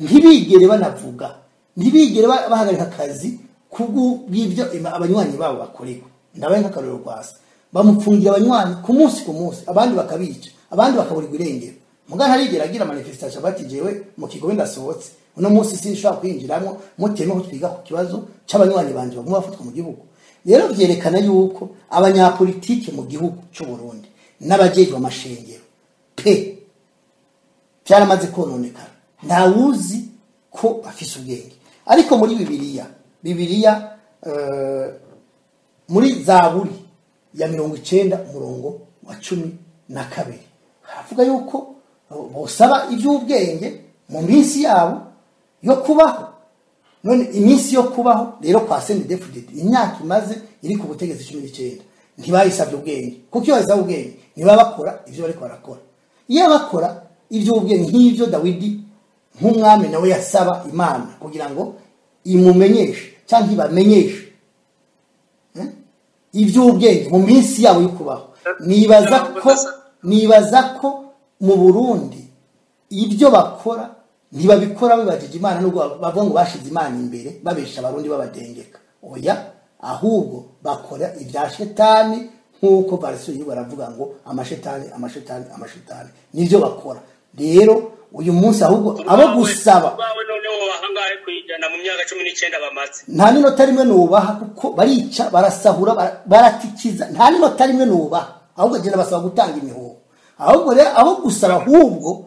Speaker 2: ntibigere banavuga, ntibigere bahagarika akazi kubw'ibyo abanywanyi babo bakorerwa. Ndabaye nk'akarero rwasa bamupfungira abanywanyi ku munsi abandi bakabica, abandi bakaburirwa irengero. Mugana harigera agira manifestation bati jewe mu kigo ndasohotse uno munsi sinshobora kwinjiramo muteme ko twiga ku kibazo c'abanywanyi banje baguma bafatwa mu gihugu. Rero byerekana yuko abanyapolitike mu gihugu cy'u Burundi n'abajejwe amashengero byaramaze kononekara, nta wuzi ko bafise ubwenge. Ariko muri Bibiliya muri Zaburi ya 90 umurongo wa 12 havuga yuko bosaba iby'ubwenge mu minsi yabo yo kubaho. None iminsi yo kubaho rero kwa CNDD-FDD imyaka imaze iri ku butegetsi 19 ntibayisabye ubwenge, kuko iyo bayisabye ubwenge niba bakora ivyo bariko barakora. Iyo bakora iby'ubwenge nk'ivyo Dawidi nk'umwami nawe yasaba Imana kugira ngo imumenyeshe cyangwa ibamenyeshe iby'ubwenge mu minsi yabo yo kubaho. Nibaza ko mu Burundi ibyo bakora ntibabikora bibajije Imana, nubwo bavuga ngo bashize Imana imbere babesha abarundi babadengeka. Oya, ahubwo bakora ibya shetani, nkuko barisuye baravuga ngo amashetani nivyo bakora. Rero uyu munsi ahubwo abo gusaba
Speaker 1: bawe noneho wahangaye kwijana mu myaka 19 bamaze,
Speaker 2: nta ninota rimwe nubaha, kuko barica barasahura baratikiza, nta ninota rimwe nubaha, ahubwo je nabasaba gutanga imihoho. Ahubwo rero abo gusaba ahubwo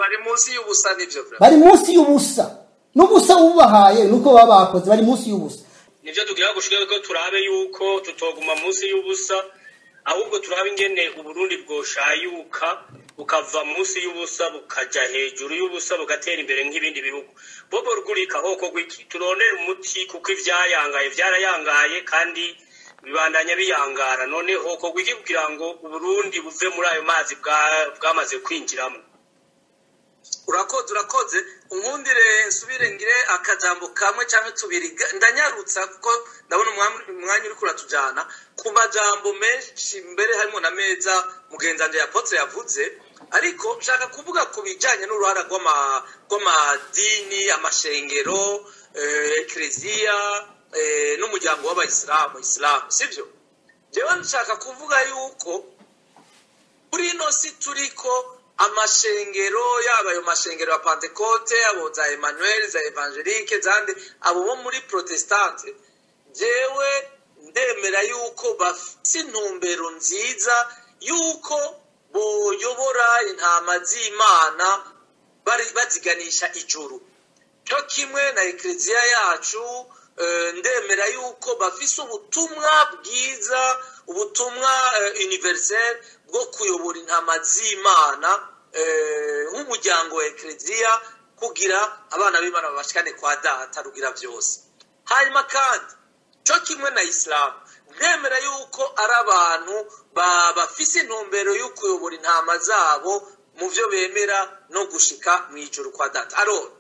Speaker 3: bari munsi y'ubusa, nivyo
Speaker 2: bari munsi y'ubusa, n'ubusa ubahaye nuko baba bakoze bari munsi y'ubusa.
Speaker 1: Nivyo tugira gushika ko turabe yuko tutoguma munsi y'ubusa, ahubwo turabe ingene Uburundi bwoshayuka bukava munsi y'ubusa bukaja hejuru y'ubusa bugatera imbere nk'ibindi bihugu. Bobo rugurika hoko gwiki turonera umuti, kuko ivyayangaye vyarayangaye kandi bibandanya biyangara. None hoko gwiki kugira ngo Uburundi buve muri ayo mazi bwamaze kwinjiramo.
Speaker 3: Urakoze unkundire nsubire ngire akajambo kamwe cyangwa tubiri ndanyarutsa, kuko ndabona umwanya uri kuratujana ku majambo menshi, mbere harimo na meza mugenzanje ya Apotre yavuze. Ariko nshaka kuvuga ku bijanye n'uruhara rw'amadini, amashengero, eklezia n'umuryango w'abayisilamu sivyo. Jewe nshaka kuvuga yuko kuri ino si turiko amashengero yaba ayo mashengero ya Pentecote, abo za Emmanuel, za Evangelique, zande abo bo muri Protestante, jewe ndemera yuko bafite intumbero nziza yuko boyobora intama z'Imana baziganisha ijuru. Cyo kimwe na ekleziya yacu, ndemera yuko bafise ubutumwa bwiza, ubutumwa universel bwo kuyobora intama z'Imana nk'umuryango wa ekleziya, kugira abana b'Imana babashikane kwa Data rugira byose. Hanyuma kandi cyo kimwe na Islam, ndemera yuko ari abantu bafise intumbero yo kuyobora intama zabo mu byo bemera no gushika mu ijuru kwa Data. Aro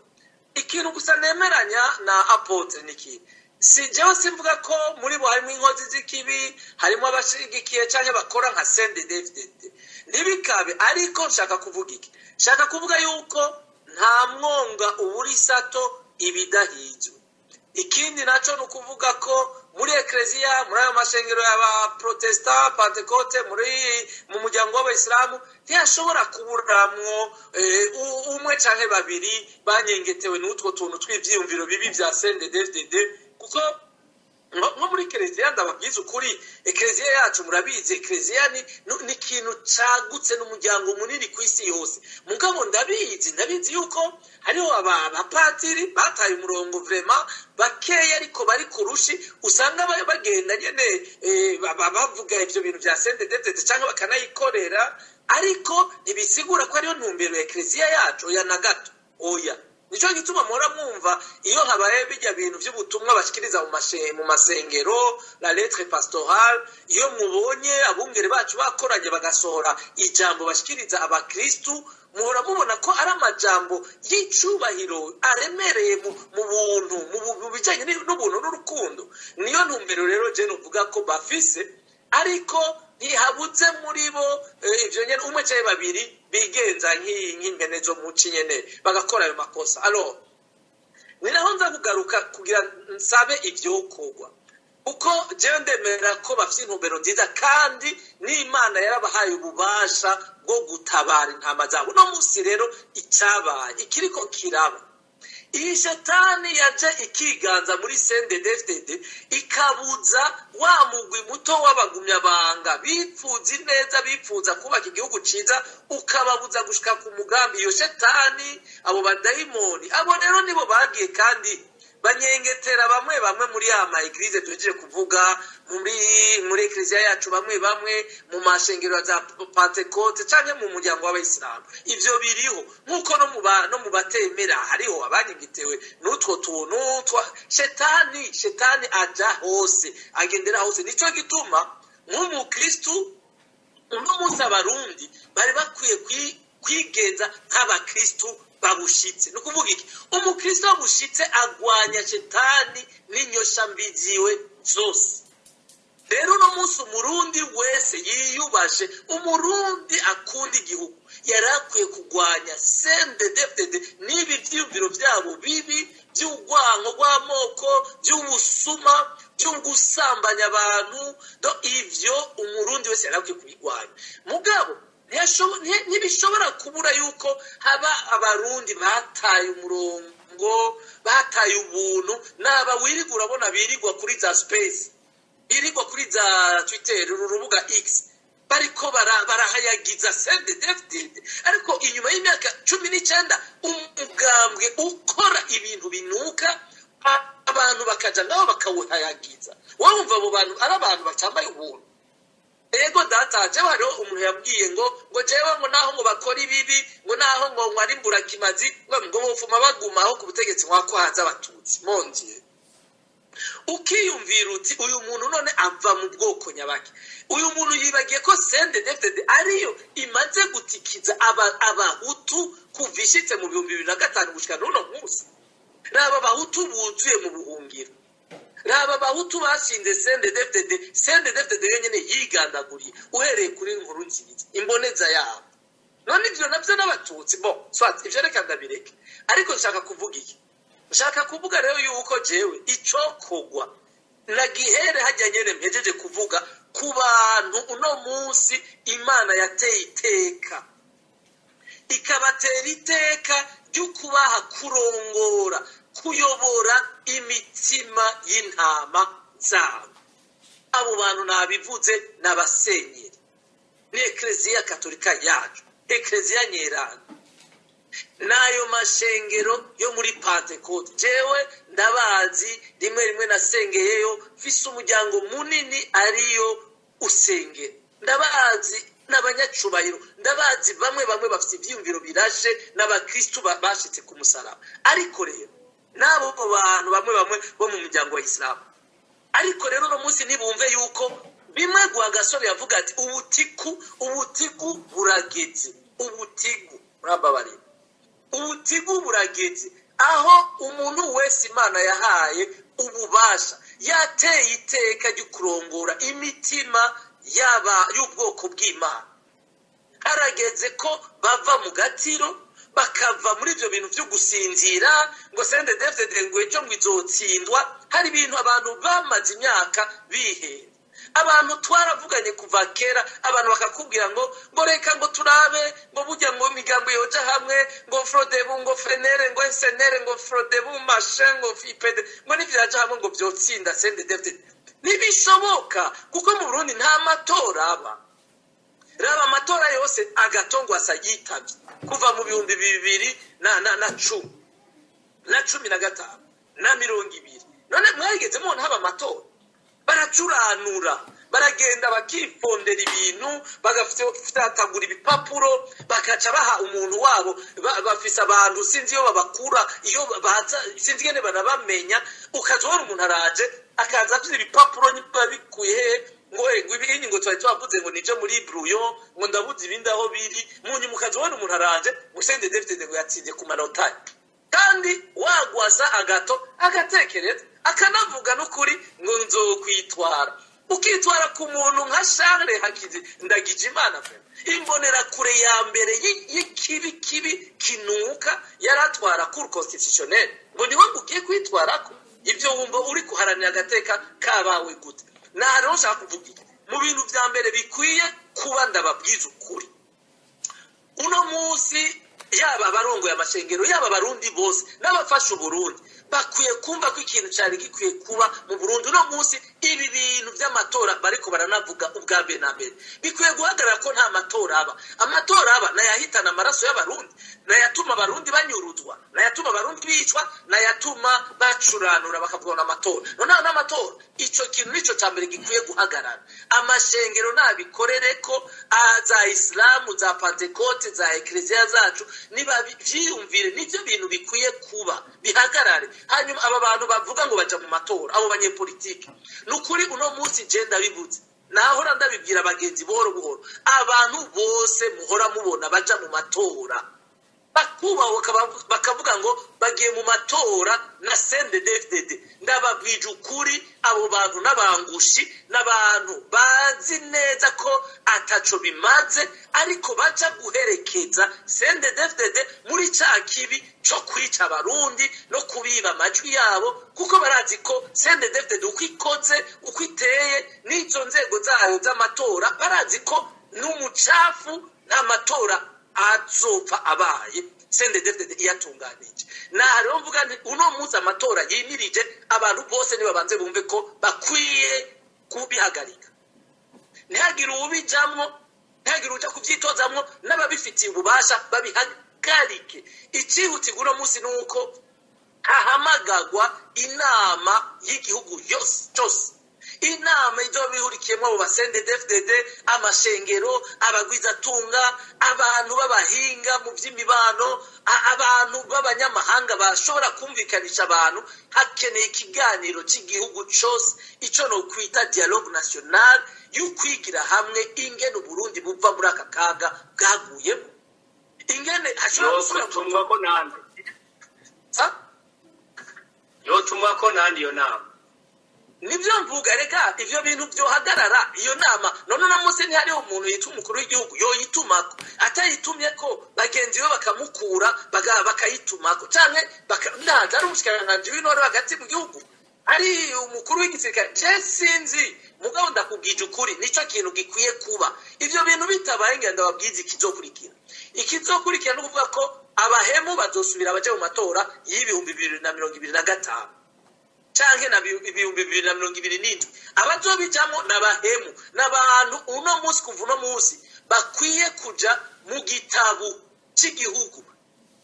Speaker 3: ikintu gusa nemeranya na apotre niki, si jewe simvuga ko muri bo harimo inkozi z'ikibi, harimo abashigikiye cyangwa bakora nka CNDD-FDD, ntibikabe. Ariko nshaka kuvuga iki, nshaka kuvuga yuko nta mwonga uburi sato ibidahizwe. Ikindi naco ni ukuvuga ko muri ekleziya, muri ayo mashengero y'aba Protestant, Pentecote, mu muryango w'Abayisilamu ntiyashobora kuburamwo umwe canke babiri banyengetewe n'utwo tuntu tw'ivyiyumviro bibi vya CNDD-FDD, kuko nko muri ekleziya ndababwiza ukuri, ekleziya yacu murabizi, ekleziya ni ikintu cagutse n'umuryango munini ku isi yose. Mugabo ndabizi yuko hariho abapatiri bataye umurongo vraiment bakeya, ariko bari kurushi usanga bagenda nyene bavuga ivyo bintu vya CNDD-FDD canke bakanayikorera, ariko ntibisigura ko ariyo ntumbero ya ekleziya yacu oya na gato. Oya, nico gituma muhora mwumva iyo habaye bijya bintu by'ubutumwa bashikiriza mu masengero, la lettre pastorale, iyo mubonye abungere bacu bakoranye bagasohora ijambo bashikiriza abakristu, muhora mubona ko ari amajambo y'icubahiro aremereye mu buntu, mu bijanye n'ubuntu n'urukundo. Niyo ntumbero rero je nuvuga ko bafise, ariko ntihabuze muri bo ivyo nyene umwe cyangwa babiri bigenza nk'impene zo mu cinyene bagakora ayo makosa. Alors ninaho nza kugaruka kugira nsabe ivyo kogwa, uko jewe ndemera ko bafite intumbero nziza, kandi n'Imana yarabahaye ububasha bwo gutabara intama zabo. No musi rero icyabaye ikiriko kiraba, iyi shetani yaje ikiganza muri CNDD-FDD ikabuza wa mugwi muto w'abagumyabanga bipfuza neza, bipfuza kubaka igihugu ciza, ukababuza gushika ku mugambi. Iyo shetani, abo badayimoni, abo rero nibo bagiye kandi banyengetera bamwe muri ama eglise tugiye kuvuga, muri ekleziya yacu bamwe mu mashengero za Pentecote canke mu muryango w'Abayisilamu. Ivyo biriho, nkuko no mu batemera hariho abanyigitewe n'utwo tuntu twa shetani aja hose, agendera hose. Nico gituma nk'umukristu uno munsi abarundi bari bakwiye kwigenza nk'abakristu babushitse. Nukuvuga iki, umukristo wabushitse agwanya shetani n'inyosha mbiziwe zose. Rero no munsi umurundi wese yiyubashe, umurundi akunda igihugu, yarakwiye kugwanya CNDD-FDD n'ibi vyiyumviro vyabo bibi by'ugwanko rw'amoko, by'ubusuma, byo gusambanya abantu. Ivyo umurundi wese yarakwiye kubigwanya. Mugabo ntibishobora kubura yuko haba abarundi bataye umurongo, bataye ubuntu, naba wirigwa urabona birigwa kuri za space, birigwa kuri za Twitter, urubuga X, bariko barahayagiza CNDD-FDD. Ariko inyuma y'imyaka 19 umugambwe ukora ibintu binuka, abantu bakaja nabo bakawuhayagiza. Wumva abo bantu ari abantu bacambaye ubuntu. Ego data je waro umuntu yabwiye ngo jewe ngo naho ngo bakora ibibi, ngo naho ngo mwari mburakimazi, ngo bofuma bagumaho ku butegetsi mwakwaza abatutsi mondiye. Ukiyumvira uti uyu muntu none ava mu bwoko nyabaki, uyu muntu yibagiye ko CNDD-FDD ariyo imaze gutikiza abahutu kuvishitse mu 2005 gushika n'uno munsi. Raba abahutu buzuye mu buhungiro, raba abahutu bashinze CNDD-FDD yenyene yigandaguriye uhereye kuri inkuru nziza imboneza yabo. None ivyo navyo n'abatutsi swat ivyo reka ndabireke. Ariko nshaka kuvuga iki, nshaka kuvuga rero yuko jewe icokogwa na gihere hajya nyene mpejeje kuvuga ku bantu uno munsi Imana yateye iteka. ikabatera iteka ryo kubaha kurongora kuyobora imitima y'intama zabo. Abo bantu nabivuze n'abasenyeri, ni Ekleziya Katolika yacu, Ekleziya Nyeranda, n'ayo mashengero yo muri Pentecote. Jewe ndabazi, rimwe nasengeyeyo, mfise umuryango munini ariyo usengera. Ndabazi n'abanyacubahiro, ndabazi bamwe bafite ibyiyumviro birashe n'abakristu bashitse ku musaraba. Ariko rero nabo bantu bamwe bo mu muryango wa Islamu, ariko rero no munsi nibumve yuko bimwe Rwagasore yavuga ati ubutigu burageze, ubutigu burageze, aho umuntu wese Imana yahaye ububasha yateye iteka ryo kurongora imitima y'ubwoko bw'Imana. Harageze ko bava mu gatiro bakava muri ibyo bintu byo gusinzira ngo CNDD-FDD ngo ejo ngo izotsindwa. Hari ibintu abantu bamaze imyaka bihenda. Abantu twaravuganye kuva kera, abantu bakakubwira ngo reka ngo turabe ngo burya ngo imigambo yoja hamwe ngo Frodebu ngo Fenere ngo SNR ngo Frodebu mashe ngo FIPD ngo nivyaja hamwe ngo byotsinda CNDD-FDD. Nibishoboka kuko mu Burundi nta matora aba. Raba amatora yose Agathon asa yitabye kuva mu 2010 na 15 na 20. None mwageze mu haba amatora, baracuranura, baragenda bakifondera ibintu, bagafatagura ibipapuro, bakaca baha umuntu wabo, bafise abantu sinzi yo babakura, iyo baza sinzi ngene banabamenya, ukazora umuntu araje akaza afite ibipapuro babikuye ngo ibinyi ngo twavuze ngo nije muri brouillon ngo ndabuze ibindi aho biri, munyi mukazora umuntu araje CNDD-FDD ngo yatsinze ku manota. Kandi wagwasa Agathon agatekereza akanavuga n'ukuri ngo nzokwitwara. Ukitwara ku muntu nka Charles Hakizi Ndagijimana pe, imbonera kure ya mbere y'ikibi kinuka yaratwara cour constitutionnelle, ngo niwe ugiye kwitwarako. Ibyo wumva uri kuharanira agateka kabawe gute? Naro nshaka kuvuga mu bintu vya mbere bikwiye kuba ndababwiza ukuri. Uno munsi yaba abarongoye amashengero, yaba abarundi bose n'abafasha Uburundi bakwiye kumva ko ikintu cyari gikwiye kuba mu Burundi uno munsi. Ibi bintu by'amatora bariko baranavuga ubwa mbere na mbere bikwiye guhagarara ko nta matora aba. Amatora aba nayahitana amaraso y'abarundi, nayatuma abarundi banyuruzwa, nayatuma abarundi bicwa, nayatuma bacuranura bakavugana amatora. None n'amatora ico kintu nico cyambere gikwiye guhagarara. Amashengero nabikorere ko za Islamu, za Pentecote, za Ekleziya zacu niba byiyumvire nivyo bintu bikwiye kuba bihagarare. Hanyuma aba bantu bavuga ngo baja mu matora, abo banyepolitike, nukuri uno munsi je ndabivuze, nahora ndabibwira abagenzi buhoro, abantu bose muhora mubona baja mu matora bakubaho bakavuga ngo bagiye mu matora na CNDD-FDD, ndababwije ukuri abo bantu n'abangushi n'abantu bazi neza ko ataco bimaze, ariko baca guherekeza CNDD-FDD muri ca kibi cyo kwica abarundi no kubiba amajwi yabo, kuko barazi ko CNDD-FDD uko ikoze uko iteye n'izo nzego zayo z'amatora barazi ko n'umucafu n'amatora azopfa abaye CNDD-FDD iyatunganije. Na rero mvuga nti uno munsi amatora yimirije, abantu bose nibabanze bumve ko bakwiye kubihagarika. Ntihagire ubijamwo, ntihagire uja kuvyitozamwo, n'ababifitiye ububasha babihagarike. Icihutirwa uno munsi nuko hahamagagwa inama y'igihugu cyose. Inama izo bihurikiyemo abo CNDD-FDD, amashengero, abagwizatunga, abantu b'abahinga mu by'imibano, abantu b'abanyamahanga bashobora kumvikanisha abantu. Hakeneye ikiganiro cy'igihugu cyose, ico no kwita dialogue national, y'ukwigira hamwe ingene Uburundi buva muri aka kaga bwaguyemo. Ingene hashobora
Speaker 1: gutumwa ko nandi yotumwa ko nandi yo nama.
Speaker 3: Nibyo mvuga, reka ivyo bintu byohagarara iyo nama. None na munsi ntihari umuntu yitwa umukuru w'igihugu yoyitumako, atayitumye ko bagenzi be bakamukura bakayitumako, canke ndaza ari umushikiranganje w'intore hagati mu gihugu, ari umukuru w'igisirikare. Je sinzi, mugabo ndakubwije ukuri nico kintu gikwiye kuba. Ivyo bintu bitabaye ngenda babwiza ikizokurikira. ikizokurikira no kuvuga ko abahemu bazosubira baje mu matora y'ibihumbi 2025 canke na 2027 abazobijamo n'abahemu n'abantu uno munsi kuva uno munsi bakwiye kuja mu gitabo cy'igihugu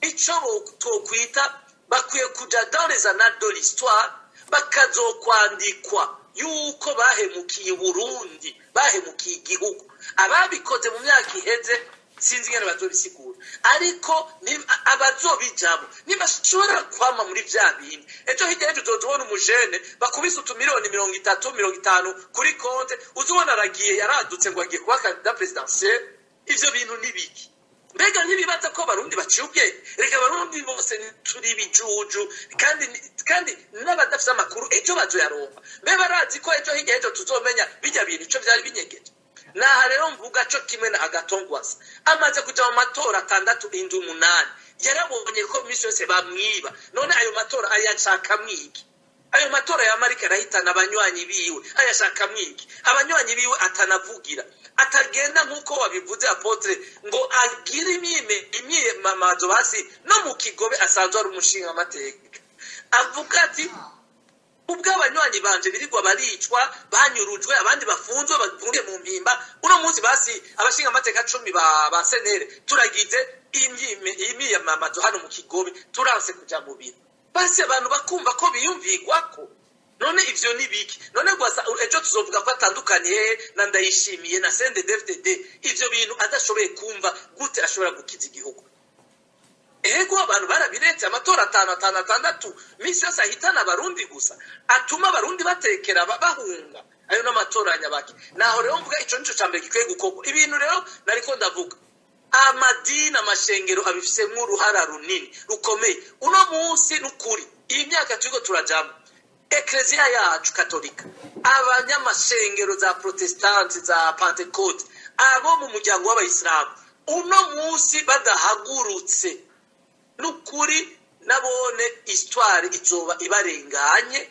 Speaker 3: ico twokwita bakwiye kuja dans les annales de l'histoire bakazokwandikwa yuko bahemukiye Burundi bahemukiye igihugu ababikoze mu myaka iheze sinzi ngene bazobisigura ariko abazobijamo nibashobora kwama muri vya bintu ejo hirya ejo tuzobona umujene bakubise utumiliyoni 30-50 kuri konte uzubona aragiye yaradutse ngo agiye kuba kandida presidentiel ivyo bintu nibiki mbega ntibibaza ko Barundi bacibwe reka Barundi bose turi bijuju kandi n'abadafite amakuru ejo bazoyaronka mbe barazi ko ejo hirya ejo tuzomenya bijya bintu ico byari binyegeje naha rero mvuga cyo kimwe na Agatongwasa amaze kuja mu matora 6-8 yarabonye ko misi yose bamwiba none ayo matora ayashaka mwiki ayo matora ya Amerika rahitana abanywanyi biwe ayashaka mwiki abanywanyi biwe atanavugira atagenda nkuko wabivuze Apotre ngo agire imye mamazo basi no mu Kigobe asanzwe ari umushinga amateka avuga ati ubwo abanywanyi banje birigwa baricwa banyurujwe abandi bafunzwe bavuye mu mpimba uno munsi basi abashinga amateka 10 ba senere turagize imye mamazo hano mu Kigobe turanse kuja mu bintu basi abantu bakumva ko biyumvigwako none ivyo nibiki none gwasa ejo tuzovuga ko atandukaniye na Ndayishimiye na CNDD-FDD ivyo bintu adashoboye kumva gute ashobora gukiza igihugu ego abantu barabiretse amatora 5-6 misi yose ahitana Barundi gusa atuma Barundi batekera bahunga ayo n'amatora nyabaki naho rero mvuga ico nico cambere gikwiye gukorwa ibintu rero nariko ndavuga amadini amashengero abifise nk'uruhara runini rukomeye uno munsi n'ukuri iyi myaka turiko turajamo Ecclesia yacu Katolika abanyamashengero za Protestanti za Pentecote abo mu muryango w'abayisilamu uno munsi badahagurutse n'ukuri nabone histoire izoba ibarenganye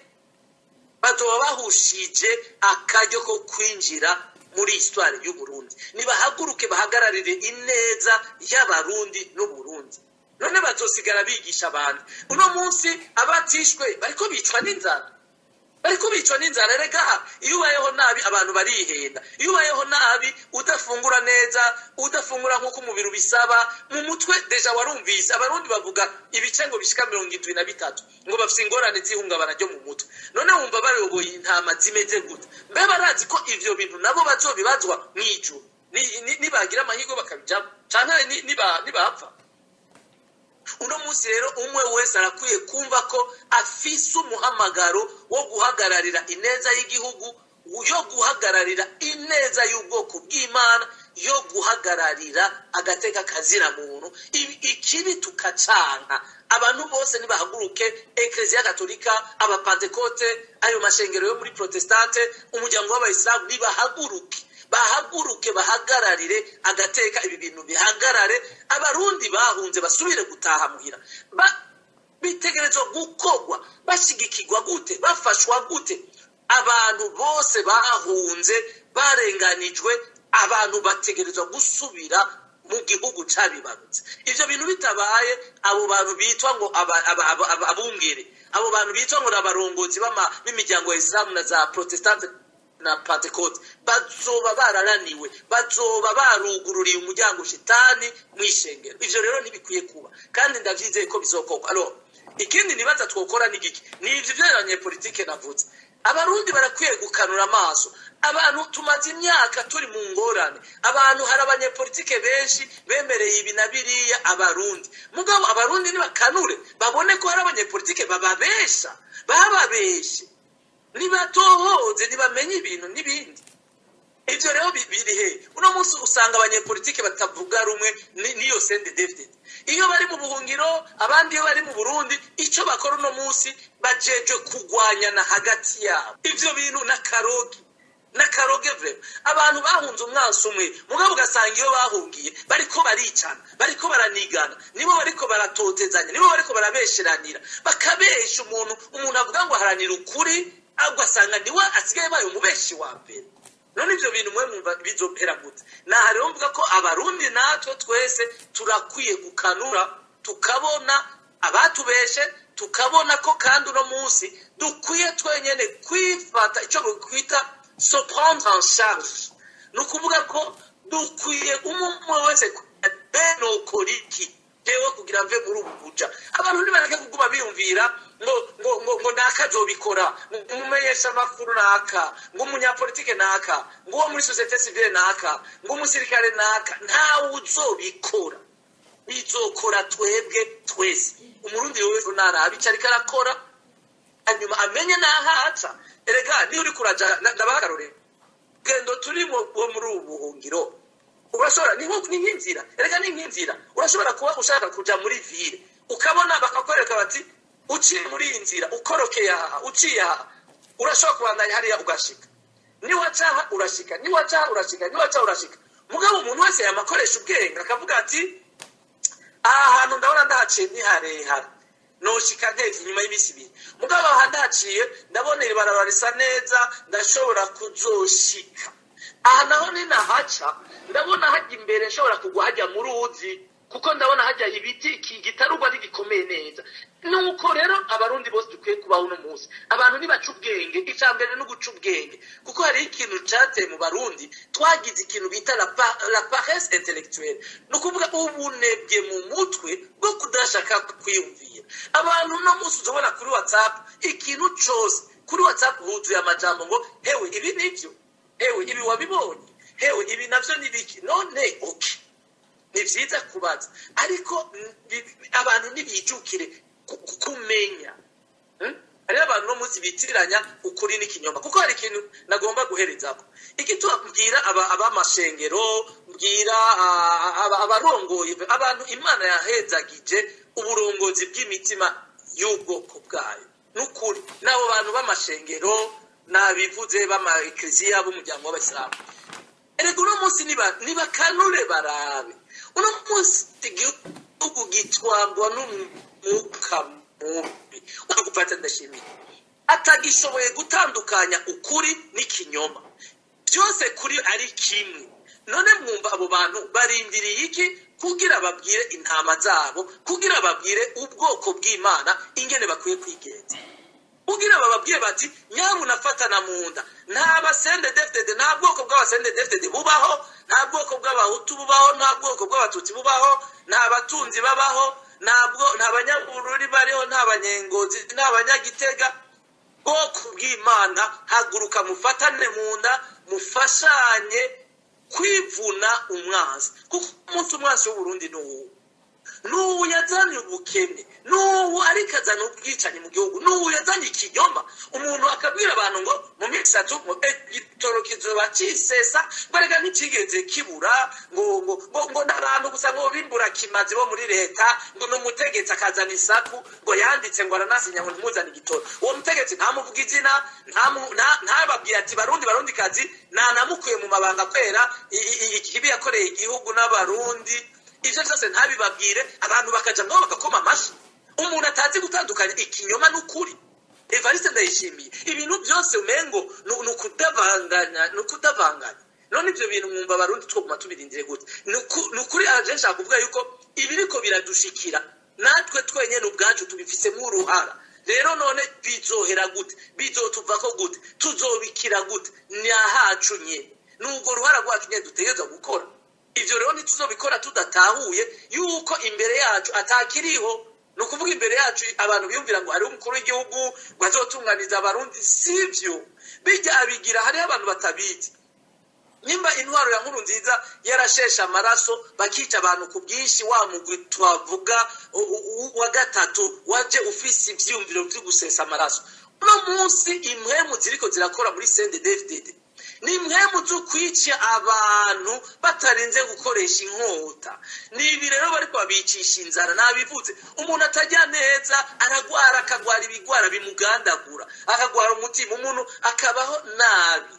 Speaker 3: bazoba bahushije akaryo ko kwinjira muri histoire y'u Burundi nibahaguruke bahagararire ineza y'abarundi n'u Burundi none bazosigara bigisha abantu uno munsi abatishwe bariko bicwa n'inzara rega iyo ubayeho nabi abantu barihenda iyo ubayeho nabi udafungura neza udafungura nk'uko umubiri bisaba mu mutwe deja warumvise abarundi bavuga ibicengo bishika 73 ngo bafise ingorane zihungabana ryo mu mutwe none wumva bayoboye intama zimeze gute mbe barazi ko ivyo bintu nabo bazobibazwa mw'ijuru nibagira amahigo bakabijamo canke nibapfa uno munsi rero umwe wese arakwiye kumva ko afise umuhamagaro wo guhagararira ineza y'igihugu yo guhagararira ineza y'ubwoko bw'Imana yo guhagararira agateka kazira muntu ikibi tukacanka abantu bose nibahaguruke Ecclesia Katolika abapentecote ayo mashengero yo muri Protestante umuryango w'abayisilamu bahaguruke bahagararire agateka ibi bintu bihagarare abarundi bahunze basubire gutaha muhira bitegerezwa gukorwa bashigikirwa gute bafashwa gute abantu bose bahunze barenganijwe abantu bategerezwa gusubira mu gihugu cabibarutse ivyo bintu bitabaye abo bantu bitwa ngo abungere abo bantu bitwa ngo abarongozi b'imiryango ya Islam na za Protestante na Pentecote bazoba bararaniwe bazoba barugururiye umuryango shitani mwishengero ivyo rero ntibikwiye kuba kandi ndavyizeye ko bizokorwa alors ikindi nibaza twokora nigiki ni ivyo by'abanyepolitike navuze abarundi barakwiye gukanura amaso abantu tumaze imyaka turi mu ngorane abantu hari abanyepolitike benshi bemereye ibi na biriya abarundi mugabo abarundi nibakanure babone ko hari abanyepolitike bababesha nibatohoze nibamenye ibintu n'ibindi ivyo rero biri he uno munsi usanga abanyepolitike batavuga rumwe niyo CNDD-FDD iyo bari mu buhungiro abandi iyo bari mu Burundi ico bakora uno munsi bajeje kugwanyana hagati yabo ivyo bintu nakaroge vre abantu bahunze umwansi umwe mugabo ugasanga iyo bahungiye bariko baricana bariko baranigana nibo bariko baratotezanya nibo bariko barabesheranira bakabesha umuntu avuga ngo haranira ukuri ugasanga niwe asigaye bayo umubeshi wa mbere none ivyo bintu mwe mwumva bizopera gute naha rero mvuga ko abarundi natwe twese turakwiye gukanura tukabona abatubeshe tukabona ko kandi uno munsi dukwiye twenyene kwifata ico kwita se prendre en charge nukuvuga ko dukwiye umwe wese beno koriki tewe kugira mve muri ubuja abantu nibareke kuguma biyumvira ngo nakazobikora umumenyesha makuru naka ngo umunyapolitike naka ngo uwo muri societe civile naka ngo umusirikare naka nta uzobikora bizokora twebwe twese umurundi wese narabi cyarika arakora hanyuma amenye nahaca erega ni uri kuraja ndabagarore gendo turimo muri ubuhungiro urashobora ni nk'inzira erega ni nk'inzira urashobora kuba ushaka kuja muri ville ukabona bakakwereka bati uciye muri inzira ukorokeye aha uciye aha urashobora kubandanya hariya ugashika niwacaha urashika niwacaha urashika niwacaha urashika mugabo umuntu wese yamakoresha ubwenge akavuga ati aha hantu ndabona ndahaciye ni harehare noshika nteze inyuma y'imisi ibiri mugabo aha ndahaciye ndabona ibarabara risa neza ndashobora kuzoshika aha naho ninahaca ndabona hajya imbere nshobora kugwa hajya mu ruzi kuko ndabona hajya ibiti gitarugwa ntigikomeye neza nuko rero abarundi bose dukwiye kubaho uno munsi abantu nibaca ubwenge icambere no guca ubwenge kuko hari ikintu cateye mu barundi twagize ikintu bita la paresse intellectuelle nukuvuga ubunebwe mu mutwe bwo kudashaka kwiyumvira abantu no munsi uzobona kuri WhatsApp ikintu cose kuri WhatsApp huzuye amajambo ngo hewe ibi nivyo hewe ibi wabibonye hewe ibi navyo nibiki none okay ni vyiza kubaza ariko abantu nibijukire kumenya ari abantu no munsi bitiranya ukuri n'ikinyoma kuko hari ikintu nagomba guherezako ikitubwira abamashengero mbwira abarongoye abantu Imana yahezagije uburongozi bw'imitima y'ubwoko bwayo n'ukuri nabo bantu b'amashengero nabivuze b'ama-ecclesia b'umuryango w'abasilamu erega uno munsi nibakanure barabe uno munsi igihugu gitwangwa n'umwuka mubi ugufata ndashimira atagishoboye gutandukanya ukuri n'ikinyoma byose kuri ari kimwe none mwumva abo bantu barindiriye iki kugira babwire intama zabo kugira babwire ubwoko bw'Imana ingene bakwiye kwigenza kugira bababwire bati nyamu nafatana munda nta basende defdede nta bwoko bw'abasende defdede bubaho nta bwoko bw'abahutu bubaho nta bwoko bw'abatutsi bubaho nta batunzi babaho nta banyabururi bariho nta banyengozi nta banyagitega bwoko bw'Imana haguruka mufatane munda mufashanye kwivuna umwanzi kuko umuntu umwanzi w'Uburundi n'uwo yazanye ubukene n'uwo ariko azana ubwicanyi mu gihugu n'uwo yazanye ikinyoma umuntu akabwira abantu ngo mu minsi itatu igitoro kizoba cisesa barega ntikigeze kibura ngo n'abantu gusa ngo bimbura kimazi bo muri leta ngo n'umutegetsi akazana isaku ngo yanditse ngo aranasinya ngo ntmuzane igitoro uwo mutegetsi ntamuvuga izina ntababwira ati barundi kazi nanamukuye mu mabanga kwera ikibi yakoreye igihugu n'abarundi ivyo byose ntabibabwire abantu bakaja ngo bagakoma amashi umuntu atazi gutandukanya ikinyoma n'ukuri Evariste Ndayishimiye ibintu byose umengo nukudavanganya none ivyo bintu mwumva abarundi twoguma tubirindire gute nukuri aje nshaka kuvuga yuko ibiriko biradushikira natwe twenyene ubwacu tubifisemo uruhara rero none bizohera gute bizotuvako gute tuzobikira gute nyahacu nye nubwo ruhara rwacu nye dutegerezwa gukora ivyo rero ntituzobikora tudatahuye yuko imbere yacu atakiriho nukuvuga imbere yacu abantu biyumvira ngo hari umukuru w'igihugu bazotunganiza abarundi sivyo bijya abigira hari abantu batabizi nimba intwaro ya nkuru nziza yarashesha amaraso bakica abantu ku bwinshi wa mugwi twavuga wa gatatu waje ufise ivyumviro byo gusesa amaraso no munsi impwemu ziriko zirakora muri CNDD-FDD ni mwemu kwica abantu batarinze gukoresha inkota nibi rero bari kwabicisha inzara nabivuze umuntu atajya neza aragwara akagwara ibigwara bimugandagura akagwara umutima umuntu akabaho nabi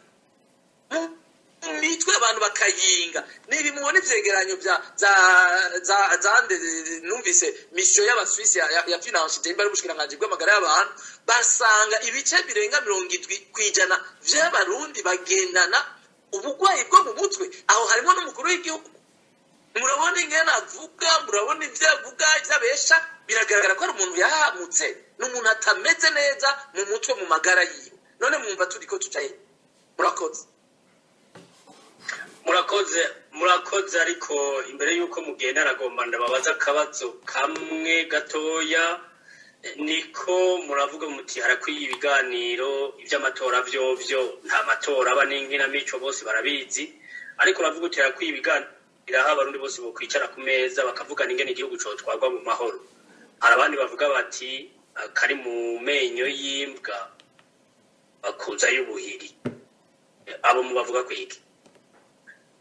Speaker 3: mitwe abantu bakayinga nibi mubone ivyegeranyo za numvise mission y'abaswisi ya finance demba y'ubushikiranganje bw'amagara y'abantu basanga ibice birenga 70% vy'abarundi bagendana ubugwayi bwo mu mutwe aho harimo n'umukuru w'igihugu murabona ingene avuga murabona ivyo avuga ivyabesha biragaragara ko ari umuntu yahamutse n'umuntu atameze neza mu mutwe mu magara yiwe none mwumva turiko tucaye
Speaker 1: murakoze ariko imbere yuko mugenda aragomba ndababaza akabazo kamwe gatoya niko muravuga muti harakwiye ibiganiro ivy'amatora vyovyo nta matora aba n'inkinamico bose barabizi ariko uravuga uti harakwiye ibiganiro aho abarundi bose bokwicara ku meza bakavugana ingene igihugu cotwarwa mu mahoro hari abandi bavuga bati kari mu menyo y'imbwa bakuza y'ubuhiri abo mu bavuga kwiki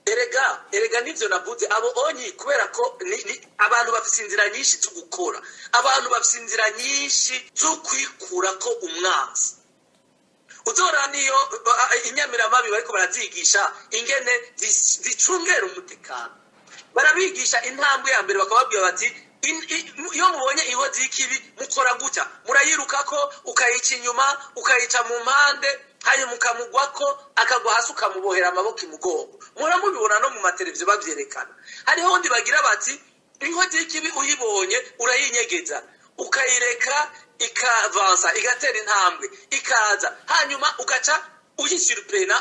Speaker 3: erega nivyo navuze abo onyi kubera ko abantu bafise inzira nyinshi zo gukora abantu bafise inzira nyinshi zo kwikura ko umwanzi uzora niyo inyamiramabi bariko barazigisha ingene zicungera umutekano barabigisha intambwe ya mbere bakababwira bati iyo mubonye inkozi y'ikibi mukora gutya murayirukako ukayica inyuma ukayica mu mpande hanyuma ukamugwako akagwa hasi ukamubohera amaboko imugongo muramubibona no mu mateleviziyo bavyerekana hariho undi bagira bati inkozi y'ikibi uyibonye urayinyegeza ukayireka ikavansa igatera intambwe ikaza hanyuma ugaca uyisirupena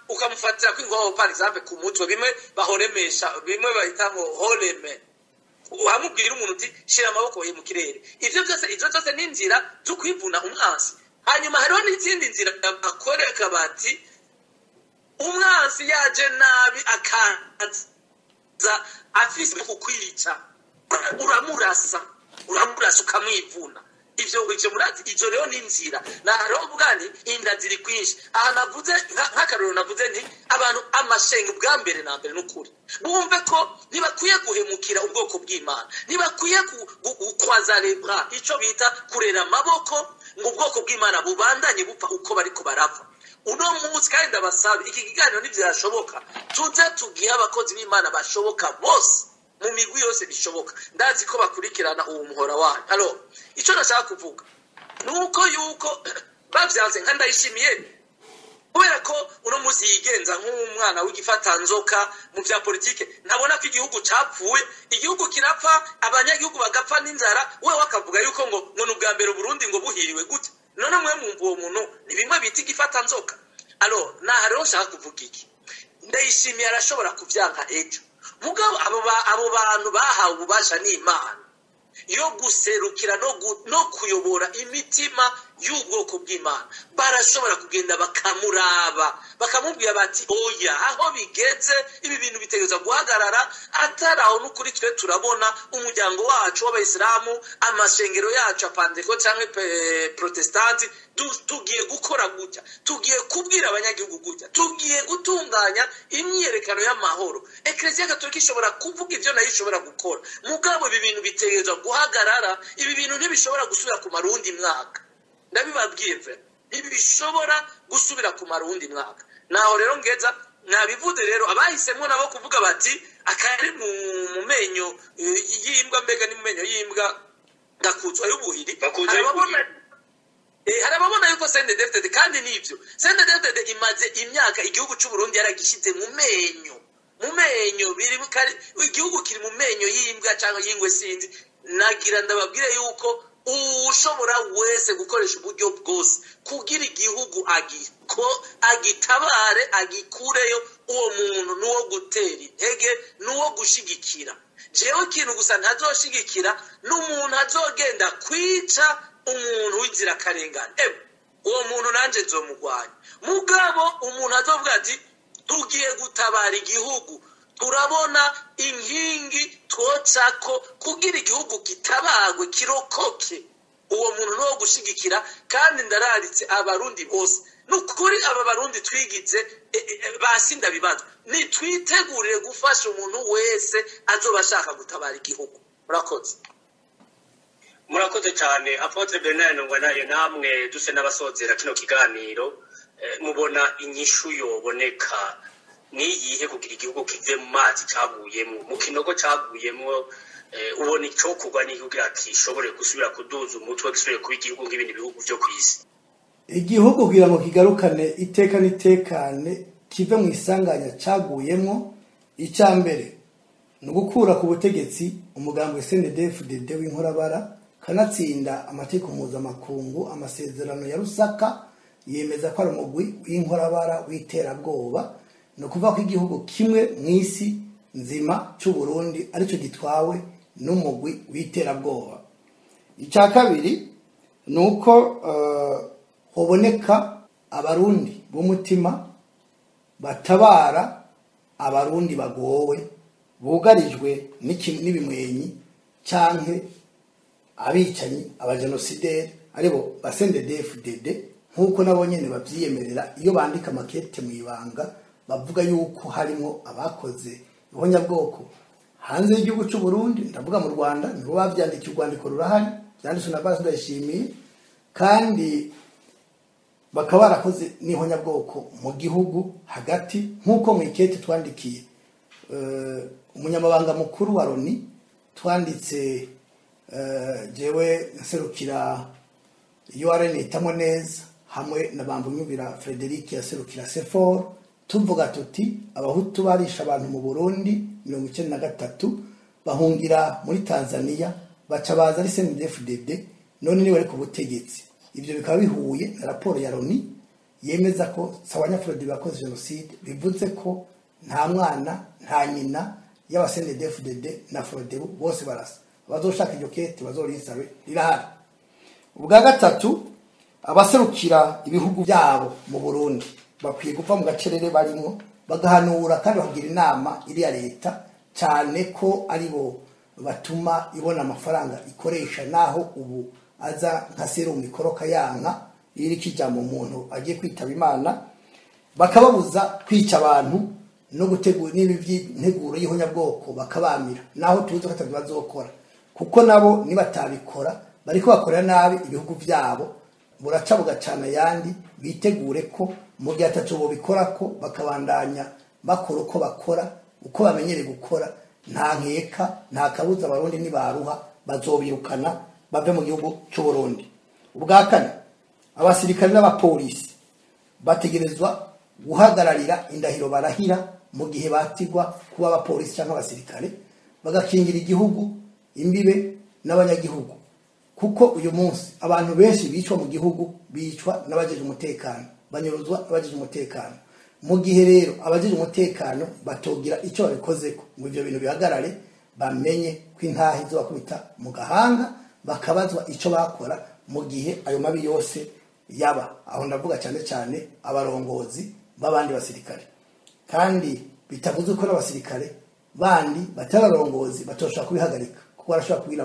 Speaker 3: ukamufatira kw'ingoho par exemple ku mutwe bimwe bahoremesha bimwe bahita ngo holeme uhamubwira umuntu uti shira amaboko ye mu kirere ivyo byose ni inzira zo kwivuna umwansi hanyuma hariho n'izindi nzira bakoreka bati umwansi yaje nabi akaza afise kukwica uramurasa ukamwivuna ivyo murazi ivyo rero ni inzira rero mvuga nti inda ziri kwinshi aha navuze nk'akarorero navuze nti abantu amashenga bwa mbere na mbere n'ukuri bumve ko ntibakwiye guhemukira ubwoko bw'Imana ntibakwiye gukwaza lebra ico bita kurera amaboko ngo ubwoko bw'Imana bubandanye bupfa uko bariko barapfa uno munsi kandi ndabasabe iki kiganiro ntivyashoboka tuze tugihe abakozi b'Imana bashoboka bose mu migwi yose bishoboka ndazi ko bakurikirana uwo muhora wanyu alo ico nashaka kuvuga nuko yuko bavyanze nka ndayishimiye kubera ko uno munsi yigenza nk'umwana w'igifatanzoka mu vya politike ntabona ko igihugu capfuye igihugu kirapfa abanyagihugu bagapfa n'inzara wewe wakavuga yuko ngo n'ubwa mbere Burundi ngo buhiriwe gute none mwe mwumva uwo muntu ni bimwe bita igifatanzoka alo hariho nshaka kuvuga iki ndayishimiye arashobora kuvyanka ejo mugabo abo bantu bahawe ububasha n'Imana yo guserukira no kuyobora imitima y'ubwoko bw'Imana barashobora kugenda bakamuraba bakamubwira bati oya aho bigeze ibi bintu bitegerezwa guhagarara ataraho n'ukuri twe turabona umuryango wacu w'abayisilamu amashengero yacu apandeko cyangwa protestanti tugiye gukora gutya tugiye kubwira abanyagihugu gutya tugiye gutunganya imyerekano y'amahoro Ecclesia Gatolika ishobora kuvuga ivyo nayo ishobora gukora mugabo ibi bintu bitegerezwa guhagarara ibi bintu ntibishobora gusubira ku marundi mwaka ndabibabwiye ibi bishobora gusubira ku marundi mwaka naho rero ngeza nabivuze rero abahisemwe nabo kuvuga bati akari mu menyo y'imbwa mbega ni mu menyo y'imbwa gakuzwa y'ubuhiri harababona yuko CNDD-FDD kandi nivyo CNDD-FDD imaze imyaka igihugu cy'u Burundi yaragishize mu menyo biri igihugu kiri mu menyo y'imbwa cyangwa y'ingwe sinzi nagira ndababwire yuko ushobora wese gukoresha uburyo bwose kugira igihugu agitabare agikureyo uwo muntu nuwo gutera intege nuwo gushigikira jewe ikintu gusa ntazoshigikira n'umuntu azogenda kwica umuntu w'inzira karengane uwo muntu nanje nzomugwanya mugabo umuntu azovuga ati tugiye gutabara igihugu turabona inkingi twocako kugira igihugu kitabagwe kirokoke uwo muntu no gushigikira kandi ndararitse abarundi bose nukuri aba barundi twigize basinda bibazo ni twitegurire gufasha umuntu wese azobashaka gutabara igihugu
Speaker 1: murakoze cyane Apotre Bernard Ntungwanayo namwe duse n'abasozera kino kiganiro mubona inyishu yoboneka niyihe kugira igihugu kive mu mazi caguyemo mu kinogo caguyemo ubona icyo kugwa n'igihugu kishobore gusubira kuduza umutwe gisubire kuba igihugu nk'ibindi bihugu byo ku isi
Speaker 2: igihugu kugira ngo kigarukane iteka n'itekane kive mu isanganya caguyemwo. Icambere ni ugukura ku butegetsi umugambi CNDD-FDD w'inkorabara kanatsinda amategeko mpuzamakungu, amasezerano ya Rusaka yemeza ko ari umugwi w'inkorabara w'iterabwoba. No kuva ko igihugu kimwe mw'isi nzima cy'u Burundi arico gitwawe n'umugwi w'iterabwoba. Icya kabiri nuko hoboneka abarundi b'umutima batabara abarundi bagowe bugarijwe n'ibimwenyi canke abicanyi abajenosideri aribo ba CNDD-FDD nkuko nabo nyene bavyiyemerera iyo bandika makete mu ibanga bavuga yuko harimo abakoze ihonyabwoko hanze y'igihugu cy'u Burundi, ndavuga mu Rwanda nibo bavyandikiye urwandiko rurahari byanditswe na Basi Ndayishimiye, kandi bakaba barakoze n'ihonyabwoko mu gihugu hagati nkuko mu ikete twandikiye umunyamabanga mukuru wa Loni, twanditse jewe nserukira URN itamo neza hamwe na Bambunyubira Frederic yaserukira Sefor, tuvuga tuti abahutu barisha abantu mu Burundi 1993 bahungira muri Tanzania baca baza ari CNDD-FDD none ni bari ku butegetsi. Ibyo bikaba bihuye na raporo ya Loni yemeza ko Sawanyafrodi bakoze genocide, bivuze ko nta mwana nta nyina y'aba CNDD-FDD na Frodebu bose barasa. Abazoshaka iryo kete bazorisabe rirahari. Ubwa gatatu abaserukira ibihugu byabo mu Burundi bakwiye kuva mu gacerere barimo bagahanura kandi bagira inama iri ya leta cyane ko aribo batuma ibona amafaranga ikoresha, naho ubu aza nka serumu ikoroka yanka iri kijya mu muntu agiye kwitaba Imana, bakababuza kwica abantu no gutegura n'ibinteguro y'ihonyabwoko bakabamira, naho tuzi ko bazokora kuko nabo nibatabikora bariko bakorera nabi ibihugu byabo, buraca bugacana yandi bitegure ko mu gihe ataco bo bikorako bakabandanya bakora uko bakora uko bamenyere gukora. Nta nkeka nta kabuza abarundi nibaruha bazobirukana bave mu gihugu cy'u Burundi. Ubwa kane abasirikare n'abapolisi bategerezwa guhagararira indahiro barahira mu gihe batigwa kuba abapolisi cyangwa abasirikare, bagakingira igihugu imbibe n'abanyagihugu, kuko uyu munsi abantu benshi bicwa mu gihugu bicwa n'abajeje umutekano, banyuruzwa n'abajeje umutekano. Mu gihe rero abajeje umutekano batogira icyo babikozeko ngo ibyo bintu bihagarare, bamenye ko intahe zo bakubita mu gahanga bakabazwa icyo bakora mu gihe ayo mabi yose yaba. Aho ndavuga cyane cyane abarongozi b'abandi basirikare, kandi bitavuze ko n'abasirikare bandi batararongozi batoshobora kubihagarika, kuko barashobora kubwira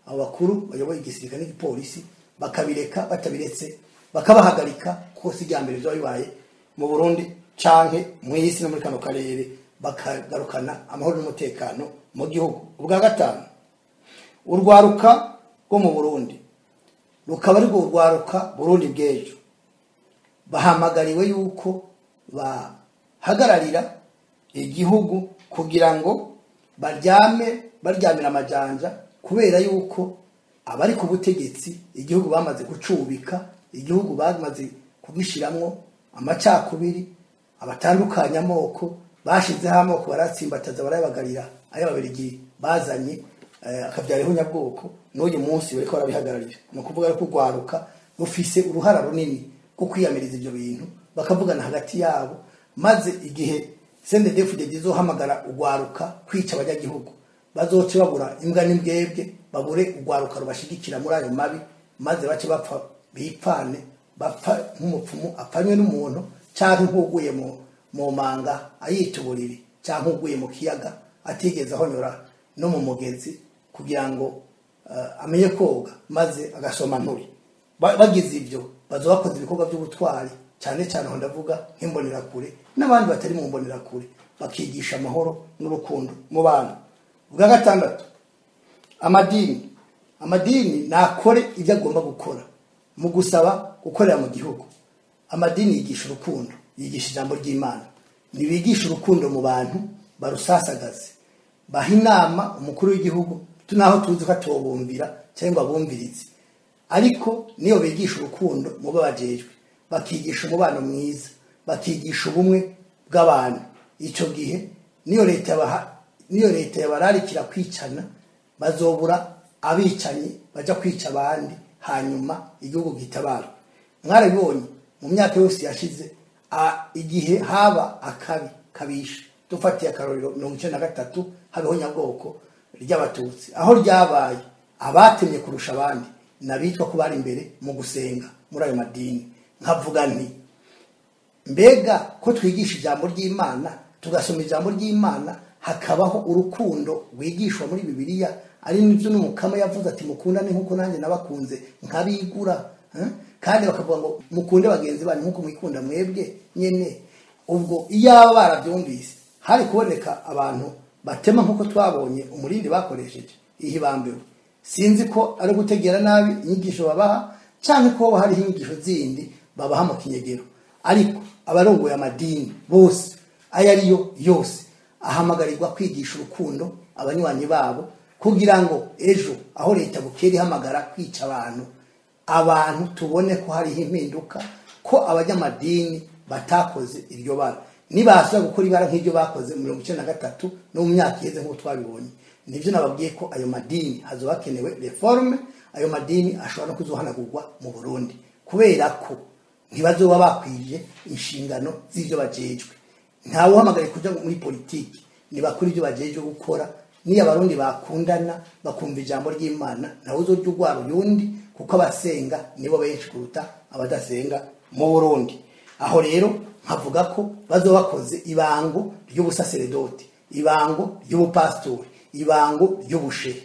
Speaker 2: abakuru bayoboye igisirikare n'igipolisi bakabireka, batabiretse bakabahagarika, kuko si rya mbere bibaye mu Burundi canke mu isi no muri kano karere, bakagarukana amahoro n'umutekano mu gihugu. Ubwa gatanu urwaruka rwo mu Burundi rukaba ari urwaruka Burundi bw'ejo, bahamagariwe yuko bahagararira igihugu kugira ngo baryamira amajanja, kubera yuko abari ku butegetsi igihugu bamaze gucubika, igihugu bamaze kugishiramwo amacakubiri, abatandukanya amoko, bashizeho amoko baratsimbataza barayabagarira ay'ababirigi bazanye akabyara ihonyabwoko, n'uyu munsi bariko barabihagararira. No kuvuga ko urwaruka rufise uruhara runini rwo kwiyamiriza ibyo bintu, bakavugana hagati yabo, maze igihe CNDD-FDD izohamagara urwaruka kwica abanyagihugu bazoce babura imbwa n'imbwebwe, babure urwaruka rubashigikira muri ayo mabi, maze bace bapfa bipfane, bapfa nk'umupfumu apfanywe n'umuntu, cyangwa nk'uguye mu manga ayituburiri, cyangwa nk'uguye mu kiyaga atigeze ahonyora no mu mugezi kugira ngo amenye koga maze agasoma nturi. Bagize ibyo bazobakoze ibikorwa by'ubutwari, cyane cyane aho ndavuga nk'imbonerakure n'abandi batari mu mbonerakure, bakigisha amahoro n'urukundo mu bantu. Ubwa gatandatu amadini nakore ibyo agomba gukora mu gusaba gukorera mu gihugu. Amadini yigisha urukundo, yigisha ijambo ry'Imana, nibigisha urukundo mu bantu barusasagaze, baha inama umukuru w'igihugu tunaho tuzi ko atobumvira cyangwa abumvirize, ariko niyo bigisha urukundo mu babajejwe, bakigisha umubano mwiza, bakigisha ubumwe bw'abantu ico gihe niyo leta yabararikira kwicana bazobura abicanyi baja kwica abandi hanyuma igihugu gitabara. Mwarabibonye mu myaka yose yashize igihe haba akabi kabisha dufatiye akarorero 1993 habeho nyabwoko ry'abatutsi aho ryabaye abatemye kurusha abandi nabitwa ko bari imbere mu gusenga muri ayo madini. Nkavuga nti mbega ko twigisha ijambo ry'Imana tugasoma ijambo ry'Imana hakabaho urukundo wigishwa muri Bibiliya ari nivyo n'umukama yavuze ati mukundane nkuko nanjye nabakunze nkabigura kandi bakavuga ngo mukunde bagenzi banyu nkuko mwikunda mwebwe nyene. Ubwo iyaba barabyumvise hari kuboneka abantu batema nkuko twabonye umurindi bakoresheje ihibambewe. Sinzi ko ari gutegera nabi inyigisho babaha cyane ko hari inyigisho zindi babaha mu kinyegero, ariko abarongoye amadini bose ayariyo yose ahamagarirwa kwigisha urukundo abanywanyi babo kugira ngo ejo aho leta bukeri hamagara kwica abantu tubone ko hari impinduka, ko abanyamadini batakoze iryo bara nibasaba gukora ibara nk'iryo bakoze mu 1993 no mu myaka yeze nko twabibonye. Nivyo nababwiye ko ayo madini hazobakenewe reforme, ayo madini ashobora no kuzohanagurwa mu Burundi kubera ko ntibazoba bakwije inshingano z'ivyo bajejwe. Ntawe uhamagariye kuja muri politiki, nibakuri ibyo bajejwe gukora. Ni abarundi bakundana bakumva ijambo ry'Imana nawe uzorya ugwaro yundi, kuko abasenga nibo benshi kuruta abadasenga mu Burundi. Aho rero nkavuga ko bazobakoze ibango ry'ubusaseredoti, ibango ry'ubupastori, ibango ry'ubushehe.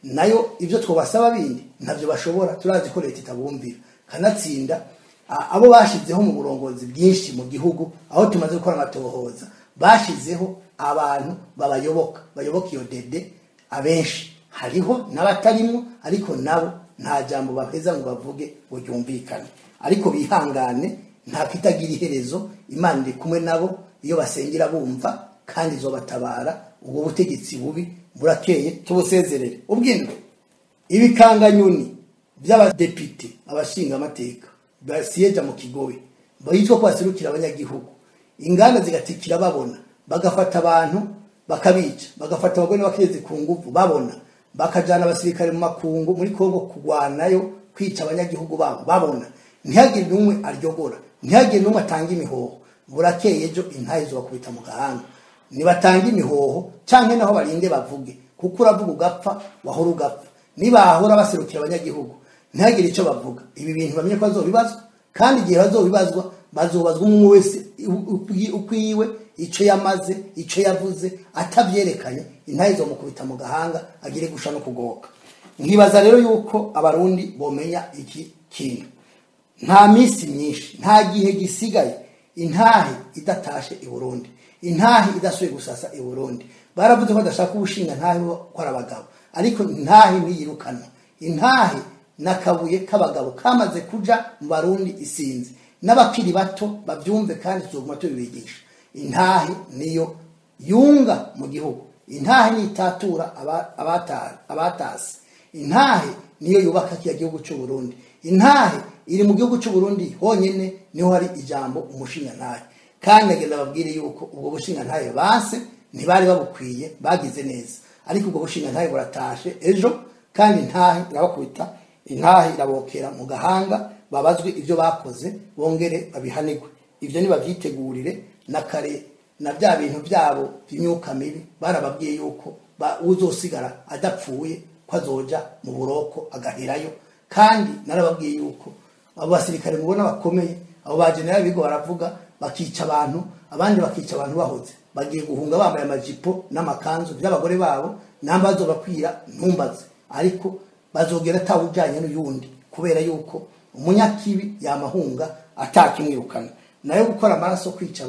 Speaker 2: Nayo ivyo twobasaba bindi ntavyo bashobora, turazi ko leta itabumvira. Kanatsinda abo bashizeho mu burongozi bwinshi mu gihugu aho tumaze gukora amatohoza bashizeho abantu bayoboka iyo dede abenshi hariho n'abatarimo, ariko nabo nta jambo baheza ngo bavuge ngo ryumvikane. Ariko bihangane, nta kitagira iherezo, Imana iri kumwe nabo iyo basengera bumva kandi izobatabara. Ubwo butegetsi bubi burakeye tubusezerere. Ubwino ibikanganyuni by'abadepite abashinga amateka basiyeja mu Kigobe bayitwa kwasirukira abanyagihugu, inganda zigatikira babona, bagafata abantu bakabica, bagafata abagore bakireze ku nguvu babona, bakajana abasirikare mu makungu muri Kongo kugwanayo kwica abanyagihugu babo babona. Ntihagire numwe aryogora, ntihagire numwe atanga imihoho. Burakeye ejo intayi zo bakubita mu gahanga, nibatanga imihoho canke naho barinde bavuge, kuko uravuga ugapfa wahora ugapfa. Nibahora baserukira abanyagihugu ntihagire ico bavuga, ibi bintu bamenye ko bazobibazwa, kandi igihe bazobibazwa bazobazwa umwe wese ukwiwe ico yamaze ico yavuze atavyerekanye. Intayi zo mukubita mu gahanga agire gusha no kugoka. Nkibaza rero yuko abarundi bomenya iki kintu, nta misi myinshi, nta gihe gisigaye intahe idatashe i Burundi, intahe idasuye gusasa i Burundi. Baravuze ko badashaka ubushinga ntahe ko abagabo, ariko intahe niyirukana. Intahe nakabuye k'abagabo kamaze kuja mu Barundi isinzi, n'abakiri bato bavyumve kandi tuzoguma tubibigisha. Intahe niyo yunga mu gihugu, intahe nitatura abatasi, intahe niyo yubaka kiya gihugu cy'u Burundi. Intahe iri mu gihugu cy'u Burundi honyene niho hari ijambo umushinga ntahe, kandi agenda babwire yuko ubwo bushinga ntahe base ntibari babukwiye, bagize neza, ariko ubwo bushinga ntahe buratashe ejo, kandi intahe irabakubita, intahe irabokera mu gahanga, babazwe ivyo bakoze bongere babihanirwe. Ivyo nibavyitegurire na kare na bya bintu byabo by'imyuka mibi barababwiye yuko uzosigara adapfuye ko azoja mu buroko agaherayo. Kandi narababwiye yuko abo basirikare mubona bakomeye, abo ba general bigo baravuga bakica abantu, abandi bakica abantu bahoze bagiye guhunga bambaye amajipo n'amakanzu by'abagore babo, nambazo bakwira ntumbaze, ariko bazogera tawujanye n'uyundi, kubera yuko umunyakibi yamahunga atakimwirukana. Nayo gukora amaraso kwica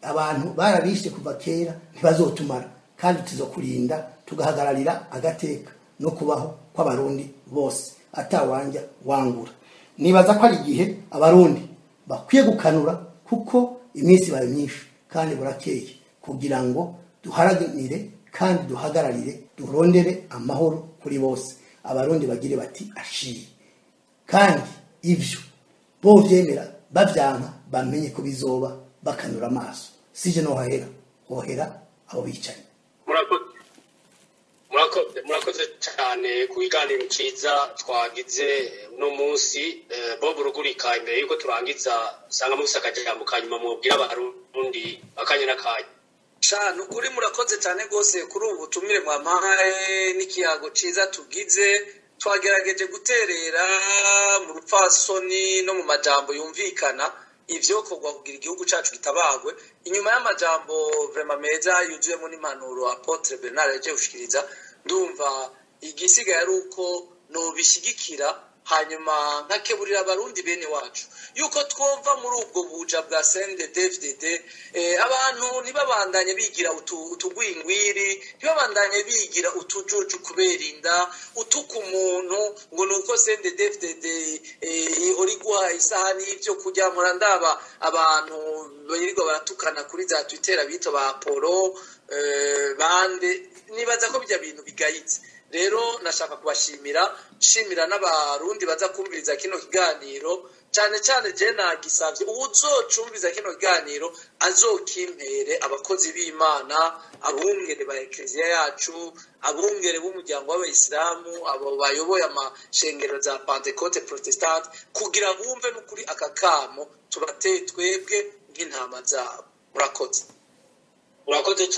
Speaker 2: abantu barabishe kuva kera ntibazotumara, kandi tuzokurinda tugahagararira agateka no kubaho kw'abarundi bose atawanja wangura. Nibaza ko ari igihe abarundi bakwiye gukanura, kuko iminsi bayo myinshi kandi burakeye, kugira ngo duharaganire kandi duhagararire durondere amahoro kuri bose. Abarundi bagire bati ashiye, kandi ivyo bo vyemera bavyanka bamenye ko bizoba bakanura amaso. sije no hohera abo bicaye.
Speaker 1: murakoze cyane ku biganiro cyiza twagize no munsi Bob Rugurika. Imbere yuko turangiza usanga mu sakajambo kanyuma mubwira abarundi akanya nakanya
Speaker 3: cyane ukuri. Murakoze cyane gose kuri ubu butumire mwamaye n'ikiyago cyiza tugize. Twagerageje guterera mu rupfasoni no mu majambo yumvikana ivyo kogwa kugira igihugu cacu kitabagwe. Inyuma y'amajambo vraiment meza yuzuyemo n'impanuro Apotre Bernard yaje gushikiriza, ndumva igisigaye ari uko no bishigikira, hanyuma nkakeburira abarundi bene wacu yuko twumva muri ubwo buja bwa CNDD-FDD abantu ntibabandanye bigira utugwingwiri, ntibabandanye bigira utujuju kubera inda utuka umuntu ngo nuko CNDD-FDD ihora iguha isahani y'ivyo kurya. Murandaba abantu birirwa baratukana kuri za Twitter bito ba Apollo bande, nibaza ko bijya bintu bigayitse. Rero nashaka kubashimira, shimira n'abarundi baza kumviriza kino kiganiro, cyane cyane je nagisavye uzocumviriza kino kiganiro azokimpere abakozi b'Imana, abungere ba Ecclesia yacu, abungere b'umuryango w'Abayisilamu, abo bayoboye amashengero za Pentecote Protestant, kugira bumve n'ukuri akakamo tubateye twebwe nk'intama zabo. Murakoze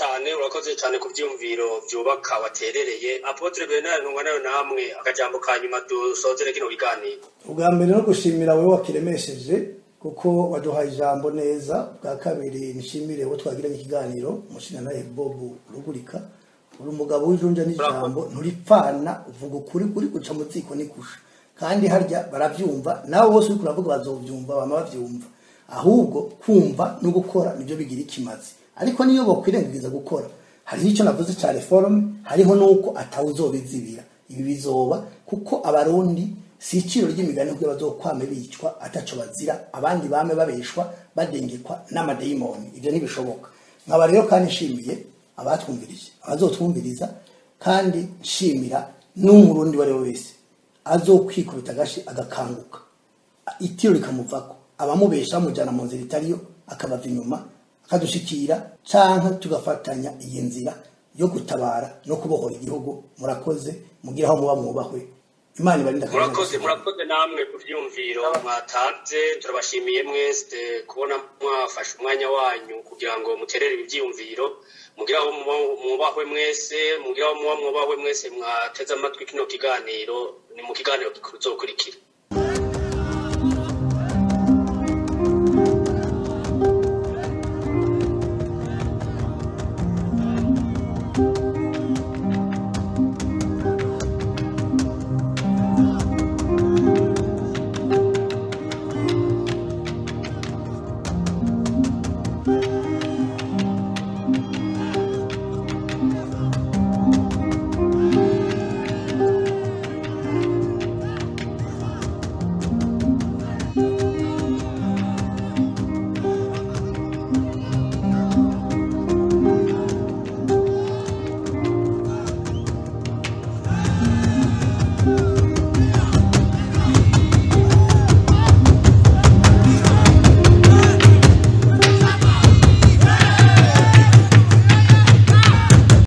Speaker 1: cyane ku byumviro byubaka waterereye. Apotre Bernard nayo namwe akajambo kanyuma dusozere kino kiganiro.
Speaker 2: Ubwa mbere no gushimira wewe wakiremesheje kuko waduhaye ijambo neza. Bwa kabiri nishimire wo twagiranye ikiganiro mushina naye Bob Rugurika, uri umugabo w'ijunja n'ijambo, nturipfana, uvuga ukuri kuri guca mu ziko nikusha, kandi harya baravyumva, nawe wose uri kuravuga bazovyumva, bama bavyumva, ahubwo kumva no gukora nibyo bigira ikimazi. Ariko niyo bokwirengagiza gukora, hari icyo navuze cya reforme, hariho nuko atawuzobizibira. Ibi bizoba kuko abarundi si iciro ry'imigani kuko bazokwame bicwa ataco bazira, abandi bame babeshwa badengekwa n'amadayimoni. Ibyo ntibishoboka. Nkaba rero kandi nshimiye abatwumvirije, abazotwumviriza, kandi nshimira n'umurundi wari wese azokwikubita gashi agakanguka, itiro rikamuvako, abamubesha mujana mu nzira itariyo akabava inyuma kadushikira, canka tugafatanya iyi nzira yo gutabara no kubohora igihugu. Murakoze, mugiraho muba mwubahwe. Imana ibarinda.
Speaker 1: Murakoze namwe ku byumviro mwatanze. Turabashimiye mwese kubona mwafashe umwanya wanyu kugira ngo muterere ibyiyumviro. Mugiraho mwubahwe mwese, mwateze amatwi kino kiganiro. Ni mu kiganiro kizokurikira.